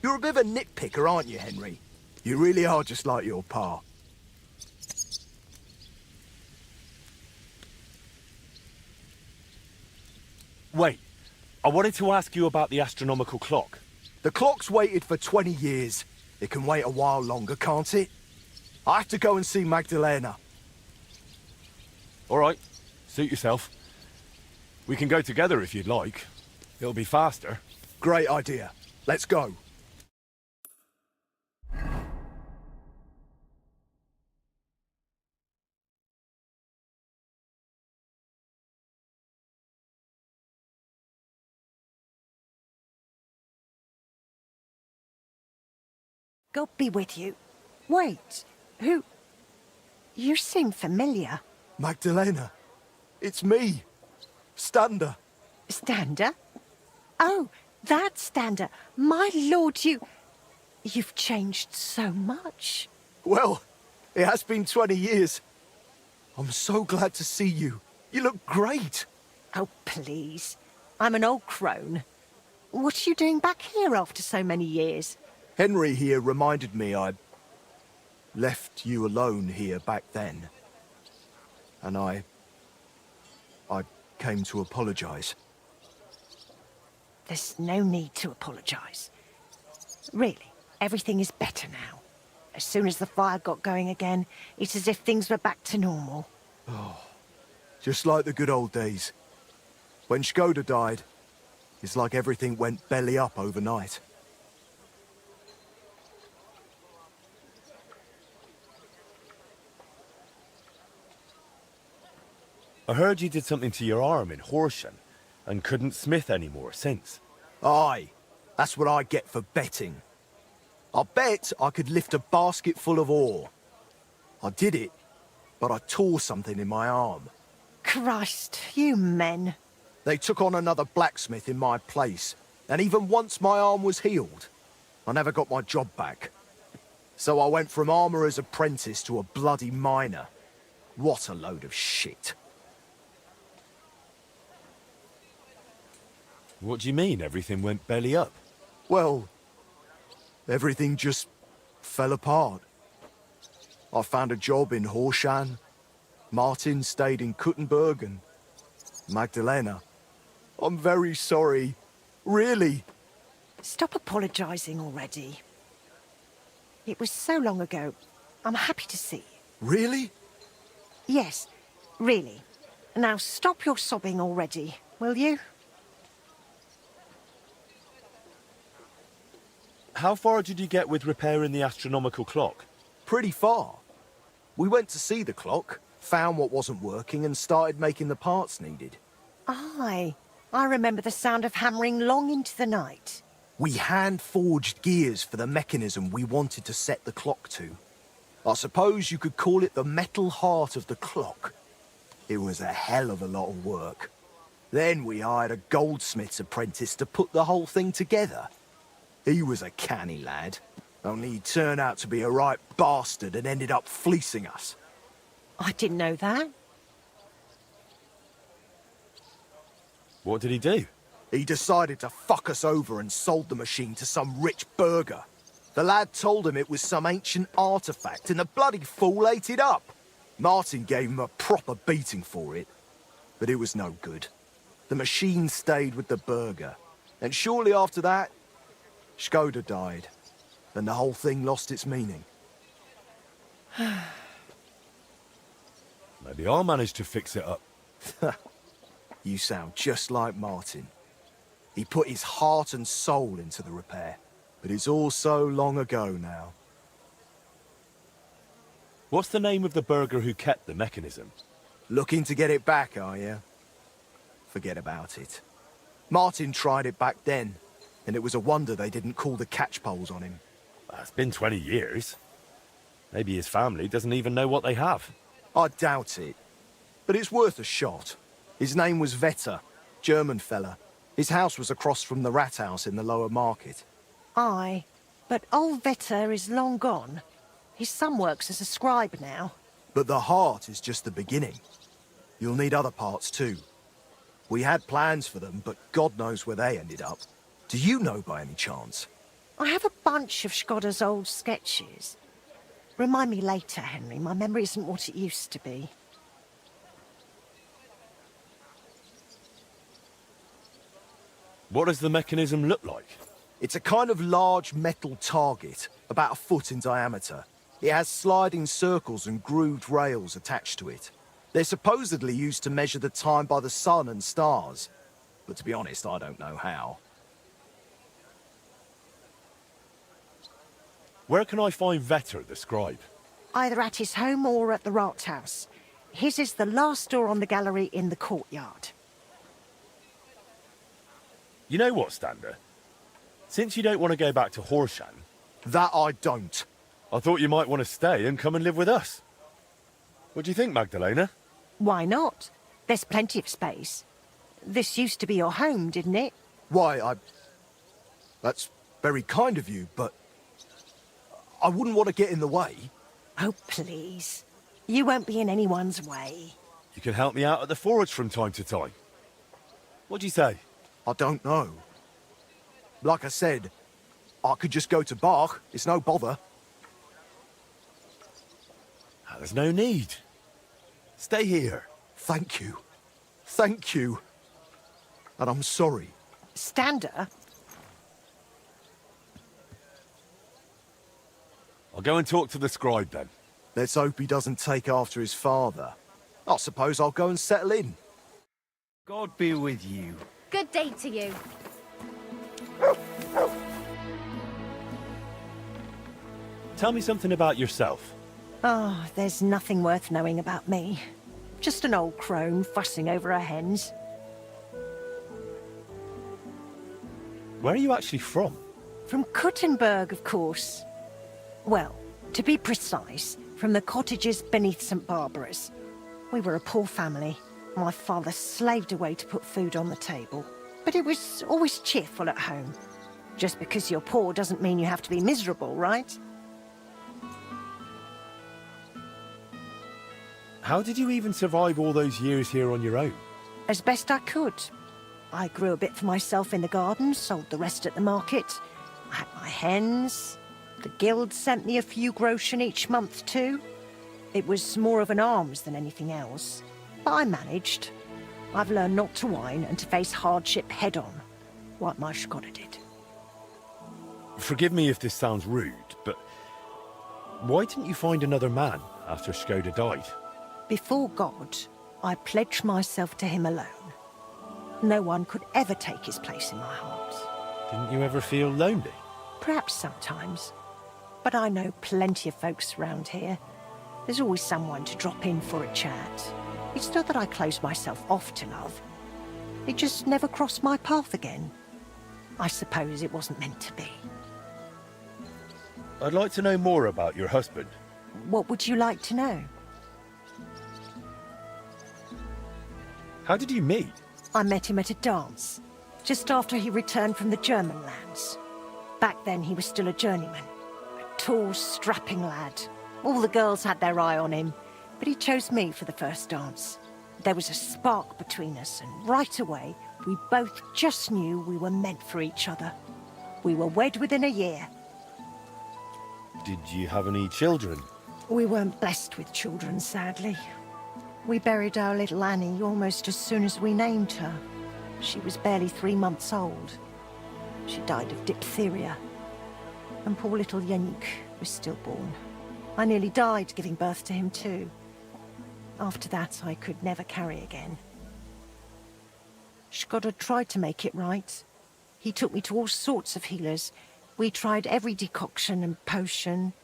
You're a bit of a nitpicker, aren't you, Henry? You really are just like your pa. Wait. I wanted to ask you about the astronomical clock. The clock's waited for 20 years. It can wait a while longer, can't it? I have to go and see Magdalena. All right, suit yourself. We can go together if you'd like. It'll be faster. Great idea. Let's go. God be with you. Wait, who... You seem familiar. Magdalena, it's me. Standa. Standa? Oh, that Standa. My lord, you've changed so much. Well, it has been 20 years. I'm so glad to see you. You look great. Oh, please. I'm an old crone. What are you doing back here after so many years? Henry here reminded me I left you alone here back then. And I came to apologise. There's no need to apologise. Really, everything is better now. As soon as the fire got going again, it's as if things were back to normal. Oh, just like the good old days. When Skoda died, it's like everything went belly up overnight. I heard you did something to your arm in Horsham and couldn't smith anymore since. Aye, that's what I get for betting. I bet I could lift a basket full of ore. I did it, but I tore something in my arm. Christ, you men. They took on another blacksmith in my place, and even once my arm was healed, I never got my job back. So I went from armourer's apprentice to a bloody miner. What a load of shit. What do you mean everything went belly up? Well, everything just fell apart. I found a job in Horsham. Martin stayed in Kuttenberg, and Magdalena. I'm very sorry. Really. Stop apologising already. It was so long ago. I'm happy to see you. Really? Yes, really. Now stop your sobbing already, will you? How far did you get with repairing the astronomical clock? Pretty far. We went to see the clock, found what wasn't working, and started making the parts needed. Aye. I remember the sound of hammering long into the night. We hand-forged gears for the mechanism we wanted to set the clock to. I suppose you could call it the metal heart of the clock. It was a hell of a lot of work. Then we hired a goldsmith's apprentice to put the whole thing together. He was a canny lad, only he turned out to be a right bastard and ended up fleecing us. I didn't know that. What did he do? He decided to fuck us over and sold the machine to some rich burgher. The lad told him it was some ancient artifact, and the bloody fool ate it up. Martin gave him a proper beating for it, but it was no good. The machine stayed with the burgher, and shortly after that, Skoda died, and the whole thing lost its meaning. Maybe I'll manage to fix it up. You sound just like Martin. He put his heart and soul into the repair, but it's all so long ago now. What's the name of the burgher who kept the mechanism? Looking to get it back, are you? Forget about it. Martin tried it back then, and it was a wonder they didn't call the catchpoles on him. It's been 20 years. Maybe his family doesn't even know what they have. I doubt it, but it's worth a shot. His name was Vetter, German fella. His house was across from the rat house in the lower market. Aye, but old Vetter is long gone. His son works as a scribe now. But the heart is just the beginning. You'll need other parts too. We had plans for them, but God knows where they ended up. Do you know by any chance? I have a bunch of Skoda's old sketches. Remind me later, Henry. My memory isn't what it used to be. What does the mechanism look like? It's a kind of large metal target, about 1 foot in diameter. It has sliding circles and grooved rails attached to it. They're supposedly used to measure the time by the sun and stars. But to be honest, I don't know how. Where can I find Vetter, the scribe? Either at his home or at the Rathaus. His is the last door on the gallery in the courtyard. You know what, Standa? Since you don't want to go back to Horshan... That I don't. I thought you might want to stay and come and live with us. What do you think, Magdalena? Why not? There's plenty of space. This used to be your home, didn't it? Why, That's very kind of you, but... I wouldn't want to get in the way. Oh, please. You won't be in anyone's way. You can help me out at the forge from time to time. What do you say? I don't know. Like I said, I could just go to Bach. It's no bother. There's no need. Stay here. Thank you. Thank you. And I'm sorry. Standa? I'll go and talk to the scribe then. Let's hope he doesn't take after his father. I suppose I'll go and settle in. God be with you. Good day to you. Tell me something about yourself. Oh, there's nothing worth knowing about me. Just an old crone fussing over her hens. Where are you actually from? From Kuttenberg, of course. Well, to be precise, from the cottages beneath St. Barbara's. We were a poor family. My father slaved away to put food on the table. But it was always cheerful at home. Just because you're poor doesn't mean you have to be miserable, right? How did you even survive all those years here on your own? As best I could. I grew a bit for myself in the garden, sold the rest at the market. I had my hens. The guild sent me a few groschen each month too. It was more of an alms than anything else. But I managed. I've learned not to whine and to face hardship head-on, like my Skoda did. Forgive me if this sounds rude, but why didn't you find another man after Skoda died? Before God, I pledged myself to him alone. No one could ever take his place in my heart. Didn't you ever feel lonely? Perhaps sometimes. But I know plenty of folks around here. There's always someone to drop in for a chat. It's not that I close myself off to love. It just never crossed my path again. I suppose it wasn't meant to be. I'd like to know more about your husband. What would you like to know? How did you meet? I met him at a dance, just after he returned from the German lands. Back then he was still a journeyman. A tall, strapping lad. All the girls had their eye on him, but he chose me for the first dance. There was a spark between us, and right away, we both just knew we were meant for each other. We were wed within a year. Did you have any children? We weren't blessed with children, sadly. We buried our little Annie almost as soon as we named her. She was barely 3 months old. She died of diphtheria. And poor little Yannick was stillborn. I nearly died giving birth to him too. After that, I could never carry again. Skoda tried to make it right. He took me to all sorts of healers. We tried every decoction and potion.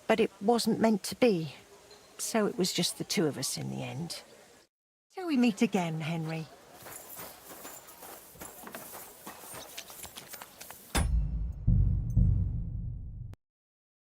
But it wasn't meant to be. So it was just the two of us in the end. Shall we meet again, Henry?